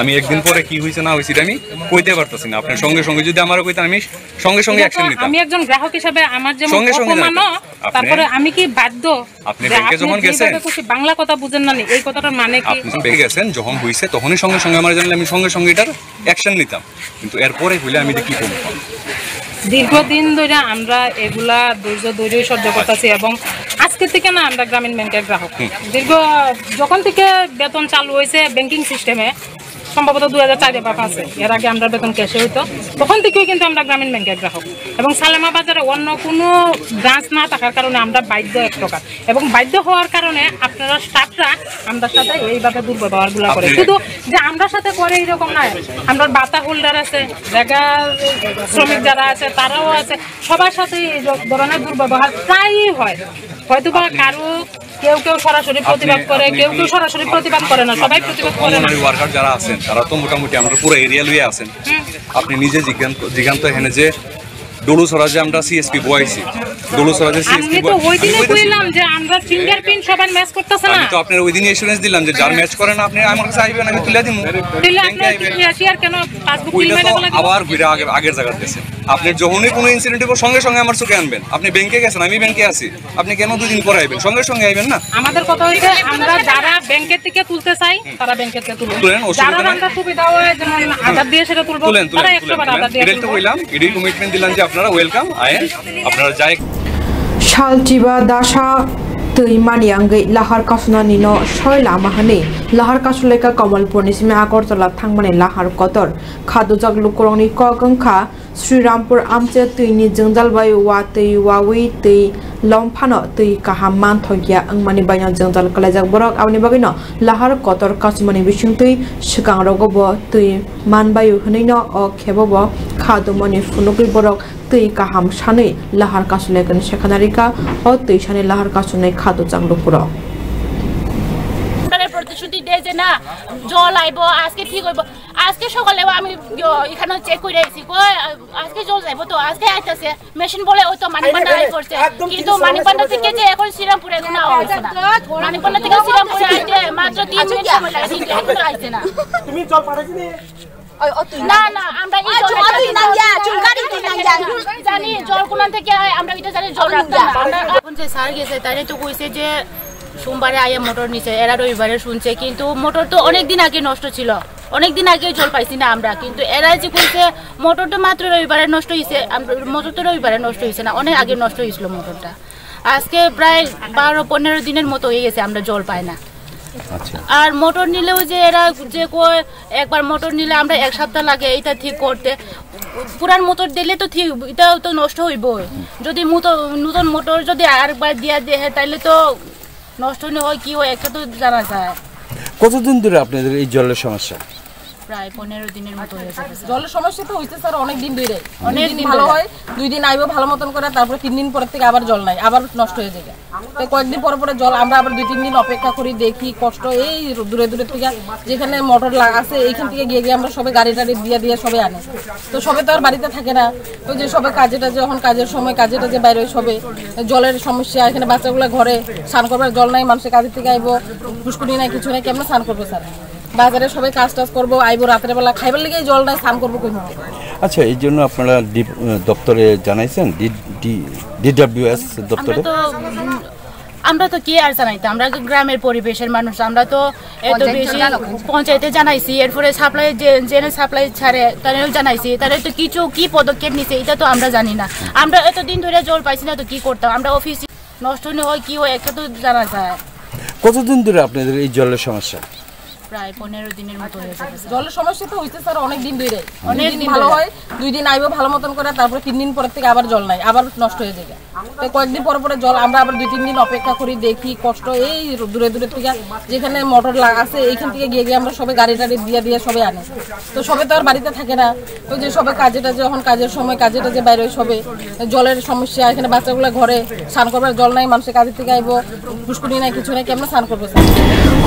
আমি একদিন পরে কি হয়েছে না হয়েছে আমি কইতে পারতেছি না আপনার সঙ্গে সঙ্গে যদি আমারও কইতেন আমি সঙ্গে সঙ্গে অ্যাকশন নিতাম আমি একজন গ্রাহক হিসেবে আমার যেমন অপমান তারপরে আমি কি বাধ্য আপনি ব্যাংকে যখন গেছেন বাংলা কথা বুঝেন না এই কথাটার মানে কি আপনি ব্যাংকে গেছেন যখন হইছে তখনই সঙ্গে সঙ্গে আমার জানলে আমি সঙ্গে সঙ্গে এটার অ্যাকশন নিতাম কিন্তু এরপরে হইলে আমি এটা কি করব দীর্ঘদিন ধরে আমরা এগুলা ধৈর্য ধরে সহ্য করতেছি এবং আজকে থেকে না আমরা গ্রামীণ ব্যাংকের গ্রাহক যখন থেকে বেতন চালু হয়েছে ব্যাংকিং সিস্টেমে সম্ভবত 2004 বা 2005 এর আগে আমরা বেতন ক্যাশে হইতো তখন থেকেই কিন্তু আমরা গ্রামীণ ব্যাংকের গ্রাহক এবং সালেমা বাজারে অন্য কোনো ব্রাঞ্চ না থাকার কারণে আমরা বাধ্য এক প্রকার এবং বাধ্য হওয়ার কারণে আপনারা স্টাফরা আমরা সাথে এইভাবে দুর্ব্যবহারগুলো করে শুধু যে আমরা সাথে করে এরকম না আমরা বাতা হোল্ডার আছে জায়গা শ্রমিক যারা আছে তারাও আছে সবার সাথে এই ধরনের দুর্ব্যবহার প্রায়ই হয় হয়তো বা কারো কেউ কেউ সরাসরি প্রতিবাদ করে কেউ কেউ সরাসরি প্রতিবাদ করে না সবাই প্রতিবাদ করে না ওয়ার্কার যারা আছেন তারা তো মোটামুটি আমরা পুরো এরিয়া লইয়া আছেন আপনি নিজে জিজ্ঞান্ত এখানে যে ডলুছড়া যে আমরা সিএসপি বয়াইছি ডলুছড়া যে সিএসপি আমি তো ওই দিনে কইলাম যে আমরা ফিঙ্গারপ্রিন্ট সবাই ম্যাচ করতেছ না আমি তো আপনার ওই দিনে এসুরেন্স দিলাম যে যার ম্যাচ করে না আপনি আমার কাছে আইবেন আমি তুলে দিমু তাহলে আপনি ক্যাশিয়ার কেন পাসবুক ইমেইলে বলে আবার ঘুরে আগের জায়গা দিয়েছেন আপনি যখনই কোনো ইনসিডেন্ট হবে সঙ্গে সঙ্গে আমার চোখে আনবেন আপনি ব্যাংকে গেছেন আমি ব্যাংকে আছি আপনি কেন দুদিন পরে আইবেন সঙ্গে সঙ্গে আইবেন না আমাদের কথা হইছে আমরা যারা ব্যাংকের থেকে তুলতে চাই তারা ব্যাংকের থেকে তুলুন যারা আমরা সুবিধা হয় যেমন আধার দিয়ে সেটা তুলবো তারা 100 বার আধার দিয়ে তুলবো কইলাম এটাই কমিটমেন্ট দিলাম যে আপনারা ওয়েলকাম আয়েন আপনারা যাই শালচিবা দাসা tui mani angai lahar kasunani no soi lama hani lahar kasuleka Komalpur ni sime Agartala thangmani lahar kotor khadu jaglu korongni kogangkha Sri Rampur amche tui ni jengjalbai wa tui wawi tui lomphano tui kaham manthogia angmani baina jengjal kalajak borok awni bagino lahar kotor kasumani bising tui sikang rogobo tui manbayu hneino o khebobo khadu mani funukri borok tui kaham sanui lahar kasunaikan sekhanarika o tui sani lahar kasunai khado janglupura প্রতিশ্রুতি দেয় যে না জল আইব আজকে ঠিক হইব আজকে সকালে আমি এখানে চেক করে আইছি কই আজকে জল যাইব তো আজকে আইতাছে মেশিন বলে ওই তো মানিকবান্ডা আই করছে কিন্তু মানিকবান্ডা থেকে যে এখন শ্রীরামপুরে কোনো আইছে না মানিকবান্ডা থেকে শ্রীরামপুরে আইতে মাত্র 3 মিনিট সময় লাগে কিন্তু এখনো আইছে না তুমি জল পাঠাইছি না না আমরা এই জল জানি জল কোন থেকে আমরা এটা জানি জল রাখতাম আমরা এখন যে স্যার গেছে তারে তো কইছে যে সোমবারে আয়া মোটর নিচে এরা রবিবারে শুনছে কিন্তু মোটর তো অনেক দিন আগে নষ্ট ছিল অনেক দিন আগে জল পাইছি না আমরা কিন্তু এরা যে কইছে মোটরটা মাত্র রবিবারে নষ্ট হইছে মোটর তো রবিবারে নষ্ট হইছে না অনেক আগে নষ্ট হইছিল মোটরটা আজকে প্রায় 12-15 দিনের মতো হয়ে গেছে আমরা জল পাই না আর মোটর নিলেও যে এরা যে কই একবার মোটর নিলে আমরা এক সপ্তাহ লাগে এটা ঠিক করতে পুরান মোটর দিলে তো ঠিক এটাও তো নষ্ট হইব যদি নতুন মোটর যদি আরেকবার দিয়া দেয় তাহলে তো নষ্ট হয় কি হয় একটা তো জানা যায় কতদিন ধরে আপনাদের এই জলের সমস্যা প্রায় 15 দিনের মতো হয়ে যাবে জলের সমস্যা তো হইছে স্যার অনেক দিন ধরে অনেক দিন ভালো হয় 2 দিন আইবো ভালো মতন করে তারপর 3 দিন পর থেকে আবার জল নাই আবার নষ্ট হয়ে যায় তো কয়েকদিন পর পরে জল আমরা আবার 2-3 দিন অপেক্ষা করি দেখি কষ্ট এই দূরে দূরে থেকে যেখানে মোটর আছে এইখান থেকে গিয়ে আমরা সবে গাড়ি দিয়ে সবে আনে তো সবে তো আর বাড়িতে থাকে না তো যে সবে কাজেটা যখন কাজের সময় কাজেটা যে বাইরে সবে জলের সমস্যা এখানে বাচ্চাগুলো ঘরে স্নান করবার জল নাই মানুষের কাজের থেকে আইবো পুষ্কুনি নাই কিছু নাই কেমন স্নান করবো স্যার বাজারে সবাই কাজ টাজ করবো আইবো রাতের বেলা খাইবার লেগে জল নাই স্নান করবো কই আচ্ছা এই জন্য আপনারা দপ্তরে জানাইছেন ডিডব্লিউএস দপ্তরে আমরা তো কি আর জানাইতে আমরা গ্রামের পরিবেশের মানুষ আমরা তো এত বেশি পঞ্চায়েতে জানাইছি এরপরে সাপ্লাই জেনে সাপ্লাই ছাড়ে তারাও জানাইছি তারা তো কিছু কি পদক্ষেপ নিছে এটা তো আমরা জানি না আমরা এতদিন ধরে জল পাইছি না তো কি করতাম আমরা অফিসে নষ্ট হয় কি হয় একটা তো জানা যায় কতদিন ধরে আপনাদের এই জলের সমস্যা প্রায় 15 দিনের মতো হয়ে যাবে জলের সমস্যা তো হইছে স্যার অনেক দিন ধরে অনেক দিন ভালো হয় 2 দিন আইবো ভালো মতন করে তারপর 3 দিন পর থেকে আবার জল নাই আবার নষ্ট হয়ে যায় তো কয়েকদিন পর পরে জল আমরা আবার 2-3 দিন অপেক্ষা করি দেখি কষ্ট এই দূরে দূরে থেকে যেখানে মোটর আছে এইখান থেকে গিয়ে আমরা সবে গাড়ি দিয়ে সবে আনে তো সবে তো আর বাড়িতে থাকে না তো যে সবে কাজেটা যখন কাজের সময় কাজেটা যে বাইরে সবে জলের সমস্যা এখানে বাচ্চাগুলো ঘরে স্নান করবার জল নাই মানুষের কাজের থেকে আইবো পুষ্কুনি নাই কিছু নাই কেমন স্নান করবো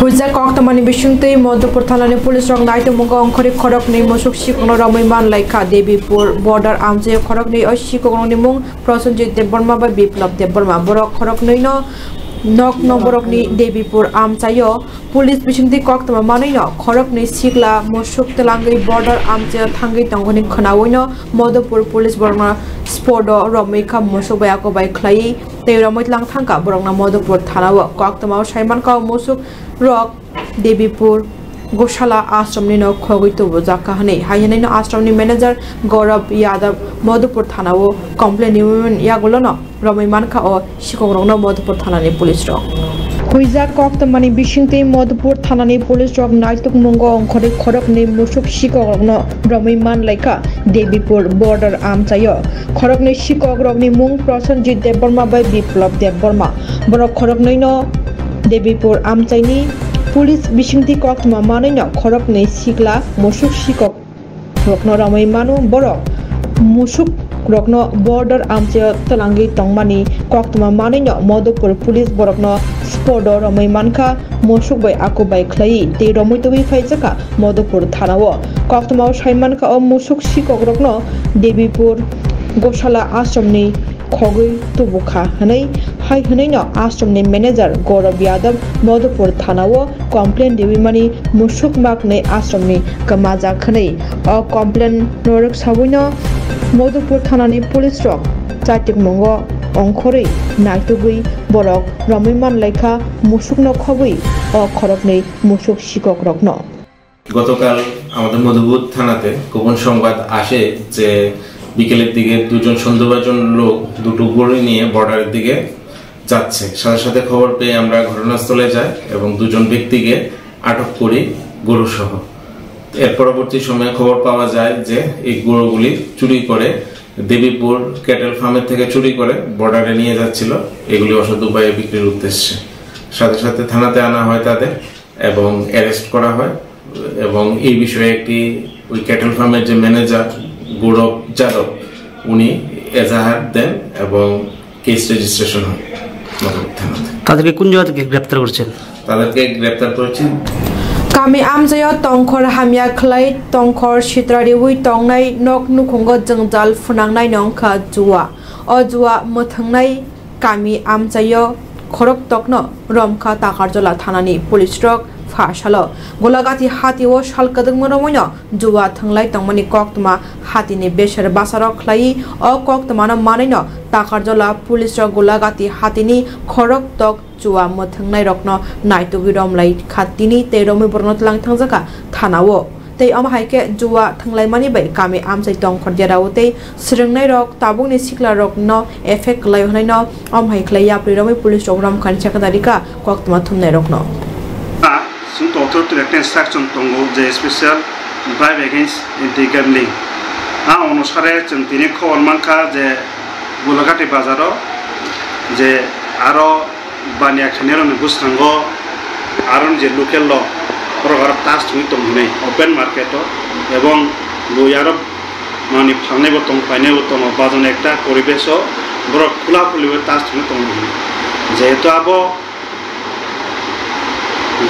হুইজা কক্তমানি বিশুংতে মধ্যপুর থানানি পুলিশ রং নাইতে মুগা অংখরে খরক নেই মসুক শিকন রমৈমান লাইখা দেবীপুর বর্ডার আমজে খরক নেই শিকনি মুং প্রসঞ্জিত দেববর্মা বা বিপ্লব দেববর্মা বরক খরক নই নক নম্বরকনি দেবীপুর আমচাইও পুলিশ বিশুংতে কক্তমা মানৈন খরক নেই শিকলা মসুক তেলাঙ্গै বর্ডার আমজে থাঙ্গै তংগনি খনাওইন মধ্যপুর পুলিশ বর্মা স্পোড রমैखा মসুক বায়াকো বাই খ্লাই তেই রমैतलां थांका बरंना मधुपुर थानाव कक्तमाव साइमानकाव मुसुक रक देवीपुर गोशाला आश्रमनि न खगैतबो जाकाहनै हायनैनो आश्रमनि मैनेजर गौरव यादव मधुपुर थानाव कमप्लेन निउमन यागुलन रमैमानखा ओ शिकंरंन मधुपुर थानानि पुलिस रक हुइजा कक्तमानि बिसिंते मधुपुर थानानि पुलिस रक नाइतुक मुंगो अंखरे खरकनि मुसुक शिकंरंन रमैमान लाइखा देवीपुर बॉर्डर आमचायो खरकनि शिकंरंनि मुं प्रसन्नजित देबबर्मा बाय बिप्लब देबबर्मा बरक खरकनैनो देवीपुर आमचाइनि पुलिस बिसिंति कक्तमा मानैन खरकनि सिकला मुसुक शिकक रक्न रमैमानु बरक मुसुक रक्न बॉर्डर आमचे तलांगै तंगमानि कक्तमा मानैन मधुपुर पुलिस बरकन स्पॉड रमैमानखा मुसुक बाय आको बाय ख्लाई ते रमैतबि फाइजाका मधुपुर थानाव कक्तमाव साइमानखा ओ मुसुक शिकक रक्न देवीपुर गोशाला आश्रमनि खगै तुबुखा हनै हाय हनैनो आश्रमनि मैनेजर गौरव यादव मधुपुर थानाव कमप्लेन देबिमानि मुसुक मागनै आश्रमनि कमाजा खनै अ कमप्लेन नरक साबैनो मधुपुर थानानि पुलिस रक चाटिक मंगो अंखरै नाइतुगै बरक रमैमान लाइखा मुसुक न खबै अ खरकनै मुसुक शिकक रक्न গতকাল আমাদের মধুপুর থানাতে গোপন সংবাদ আসে যে বিকেলের দিকে দুজন সন্দেহভাজন লোক দুটো গরু নিয়ে বর্ডারের দিকে যাচ্ছে সাথে সাথে খবর পেয়ে আমরা ঘটনাস্থলে যাই এবং দুজন ব্যক্তিকে আটক করি গরু সহ এর পরবর্তী সময়ে খবর পাওয়া যায় যে এই গরুগুলি চুরি করে দেবীপুর ক্যাটেল ফার্মের থেকে চুরি করে বর্ডারে নিয়ে যাচ্ছিল এগুলি অসৎ উপায়ে বিক্রির উদ্দেশ্যে সাথে সাথে থানাতে আনা হয় তাদের এবং অ্যারেস্ট করা হয় এবং এই বিষয়ে একটি ওই ক্যাটেল ফার্মের যে ম্যানেজার গৌরব যাদব উনি এজাহার দেন এবং কেস রেজিস্ট্রেশন হয় মধুপুর থানাতে। তাদেরকে কোন জায়গা থেকে গ্রেপ্তার করছেন? তাদেরকে গ্রেপ্তার করেছি Kami amjaya tongkhor hamya khlai tongkhor sitrari wi tongnai nok nukhungo jengjal funangnai nongkha juwa o juwa muthangnai kami amjaya khorok tokno romkha takarjola thanani police rok phashalo golagati hati o salkadung monomoino juwa thanglai tongmani koktuma hatini besar basarok khlai o koktumano manaino takarjola police rok golagati hatini khorok tok juwa muthangnai rokno naitugi romlai khatini te romi bornot lang thangjaka thanawo tei amhaike juwa thanglai mani bai kami amsai tongkhor jarao tei sringnai rok tabungni sikla rokno effect lai honai no amhai khlai yapri romi police rok ram khan chakadarika koktuma thumnai rokno जों doctor act instruction दङ जे special drive against anti gambling अनुसारे जों दिनै खबर मानखा जे गोलाघाटी बाजाराव जे आरो बानिया खानियारनि बुस्थांगो आरो जे लोकेल ल प्रकार तास थुइ दंनै ओपन मार्केटो एवं लयार मानि फांनायबो दं फायनायबो दं बाजन एकटा परिबेशो बर खुला खुलिबो तास थुइ दंनै जेहेतु आबो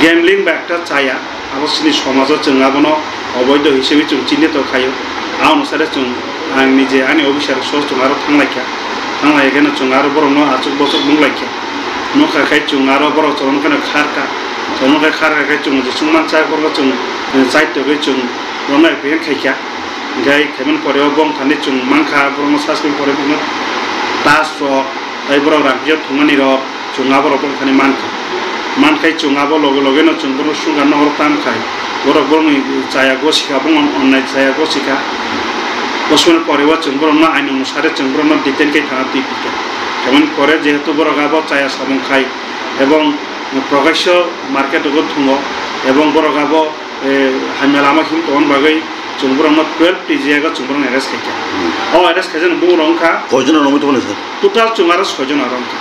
गैम्बलिंग बैक्टर चाया अब सिनि समाजो जों आबनो अबैध हिसाबै जों चिन्हित खायो आ अनुसारे जों आं निजे आंनि अफिसार सस जों आरो थांलायखानो जों आरो बरनो आचुक बसक बुंलायखा नखाखाय जों आरो बर चरणखानो खारखा चरणखाय खारखाय जों जेसुं मानसा करबो जों जायतोगै जों रनाय बेन खायखा गाय खेमन परेव बम थानि जों मानखा बरनो सासबि परे बुङो तास आइ बर राखियो थुमानि र जों आबर बम थानि मानखा मानखाय चुङाबो लगे लगे न चुङबो सुंगा नहर तामखाय बर बरनि चाया गसिका बङ अननाय चाया गसिका बसुन परेवा चुङबो न आइन अनुसारे चुङबो न डिटेन के थाना टिपिका केमन करे जेहेतु बर गाबो चाया सामखाय एवं प्रकाश्य मार्केट गो थुङो एवं बर गाबो हामेलामा हिम तन बागै चुङबो न 12 टीजिया गा चुङबो न एरेस्ट खायका ओ एरेस्ट खायजन बु रंखा कयजन रमित बने सर टोटल चुङार 6 जन रंखा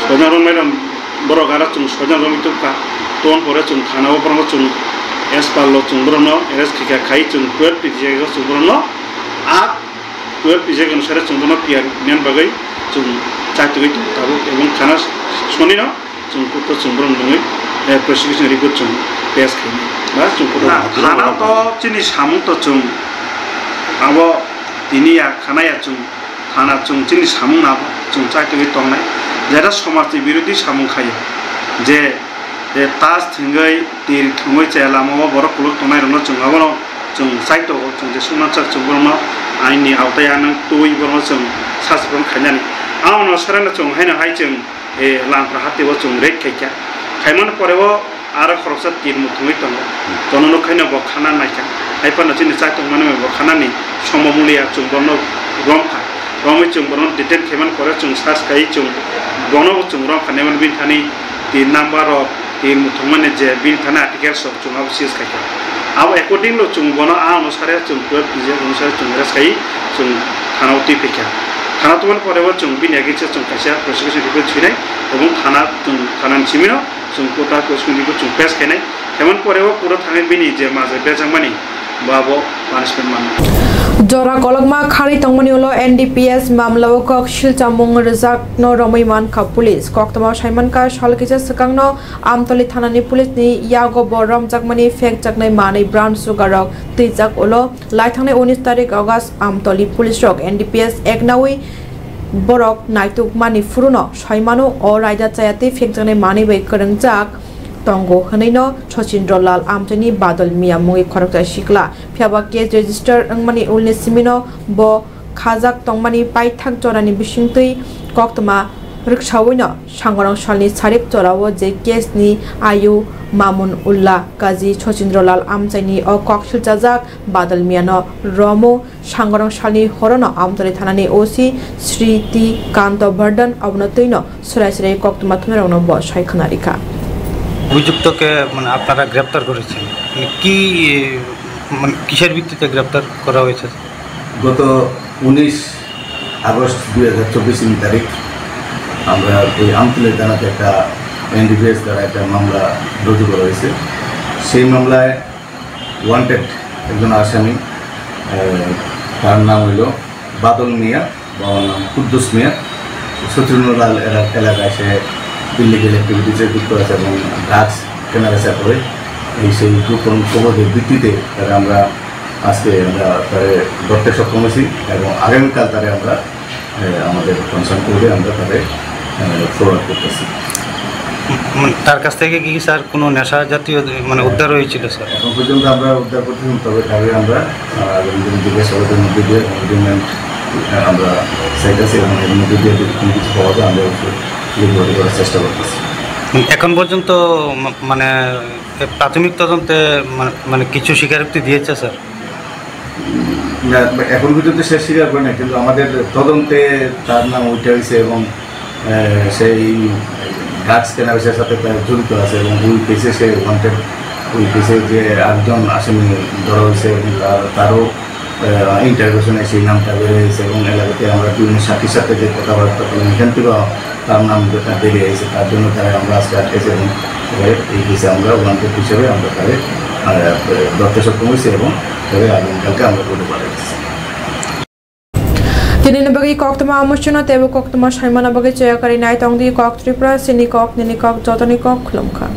6 जन रंखा बर गारा जों सजन रमितुका टन परे जों थानाव बरनो जों एसपाल जों बरनो एरेस्ट खिका खाइ जों 12 पिजिया जों बरनो आ 12 पिजिया अनुसार जों बरनो पिआर नेन बगै जों चाटुगै ताबो एवं थाना सनिनो जों कुतो जों बरनो नङै प्रोसिकिउशन रिपोर्ट जों पेश खाइ बा जों थाना तो चिनि सामु तो जों आबो दिनिया खानाया जों थाना जों चिनि सामु ना जों चाटुगै तंनाय जेरा समाजनि बिरोधी सामु खायो जे तास थंगै तिर थंगै चालामाव बर कुलक तंनाय रनो जों आबनो जों साइतो जों जे सुमाचक जों बरनो आइननि आवतायानो तुइ बरनो जों सासबन खायनानि आउनो सरानो जों हायनो हाय जों लांफ्रा हातेबो जों रेट खायका खायमान परेबो आरो खरसा तिर मुथुङै तंग जननो खायनो बखाना नायका हायपानो चिनि चाइतो माने बखानानि सममुलिया जों बरनो रमखा रमै जों बरनो डिटेल खेमान करे जों सास खाय जों बनो जों रम खानेमन बिन थानि 3 नम्बर अफ 3 मुथुङमाने जे बिन थाना आर्टिकल सब जों अब सिस खायका अब अकॉर्डिंग लो जों बनो आ अनुसारे जों 12 पिजे अनुसारे जों रेस खाय जों थानाव टिपिका थाना तुमन परेबो जों बिन एगेन्स्ट जों खायसा प्रोसिकिउशन रिपोर्ट छिनाय एवं थाना जों थानानि सिमिनो जों कोटा कोसमिनिखौ जों पेश खायनाय खेमन परेबो पुरो थाङै बिनि जे माजे बेजांमानि बाबो पानिशमेन्ट मान Jora kolokma khari tongmani ulo NDPS mamlawo kok shilchamung rizak no romaiman ka police koktama shaiman ka shalkija sakang no amtoli thanani police ni yago borom jakmani fek jaknai manai brown sugar rok tijak ulo laithangnai 19 tarik august amtoli police rok NDPS eknawi borok naituk mani furuno shaimano o raida chayati fek jaknai manai bai karangjak Tongo Hanino, Chocindro Lal Amtani, Badal Mia Mui Korokta Shikla, Piaba case register Angmani Ulni Simino, Bo Kazak Tongmani, Paitak Jorani Bishintui, Koktama, Rikshawino, Shangorong Shalni Sarik Torawo, J. Kesni, Ayu, Mamun Ulla, Kazi, Chocindro Lal Amtani, or Kokshil Jazak, Badal Miano, Romo, Shangorong Shalni, Horono, Amtari Tanani Osi, Sriti, Kanto Burden, Abnotino, Surasre Koktama Tumerano Bosch, Haikanarika. অভিযুক্তকে মানে আপনারা গ্রেপ্তার করেছেন কি মানে কিসের ভিত্তিতে গ্রেপ্তার করা হয়েছে গত 19 আগস্ট 2024 তারিখ আমরা ওই আমতলী থানাতে একটা NDPS দ্বারা একটা মামলা রুজু করা হয়েছে সেই মামলায় ওয়ান্টেড একজন আসামি তার নাম হলো বাদল মিয়া বাবার নাম কুদ্দুস মিয়া। শত্রুনলাল এলাকায় সে ইলিগাল অ্যাক্টিভিটিসে যুক্ত আছে এবং ড্রাগস কেনাবেচা করে। সেই গোপন খবরের ভিত্তিতে তারা আমরা আজকে আমরা তারে ধরতে সক্ষম হয়েছি এবং আগামীকাল তারে আমরা আমাদের কনসার্ন করে আমরা তাদের ফরওয়ার্ড করতেছি। তার কাছ থেকে কি স্যার কোনো নেশা জাতীয় মানে উদ্ধার হয়েছিল স্যার? এখন পর্যন্ত আমরা উদ্ধার করতেছি, তবে তাকে আমরা আগামী দিকে সরকারের মধ্যে দিয়ে আমরা চাইতেছি এবং এর মধ্যে দিয়ে যদি কোনো কিছু পাওয়া যায় আমরা অবশ্যই করার চেষ্টা করতেছি। এখন পর্যন্ত মানে প্রাথমিক তদন্তে মানে কিছু স্বীকারোক্তি দিয়েছে স্যার? এখন পর্যন্ত সে স্বীকার করে না, কিন্তু আমাদের তদন্তে তার নাম উঠে হয়েছে এবং সেই ড্রাগস কেনাবেচার সাথে তার জড়িত আছে এবং ওই কেসে সে ওয়ান্টেড। ওই কেসে যে 8 জন আসামি ধরা হয়েছে এবং তারও ইন্টারভিউশনে সেই নামটা বেড়ে হয়েছে এবং এলাকাতে আমরা বিভিন্ন সাথীর সাথে যে কথাবার্তা করলাম এখান থেকেও তার নাম বেরিয়ে গেছে। তার জন্য তারা আমরা আজকে আটকেছি এবং এই কেসে আমরা ওয়ান্টেড হিসেবে আমরা তাদের ধরতে সক্ষম হয়েছি এবং তাদের আগামীকালকে আমরা করতে পাঠাচ্ছি। Tinin bagi kok tama amusyon at ewo kok tama shaymana bagi chaya kari nai tong di kok tripra sini kok nini kok jotoni kok khulum kha.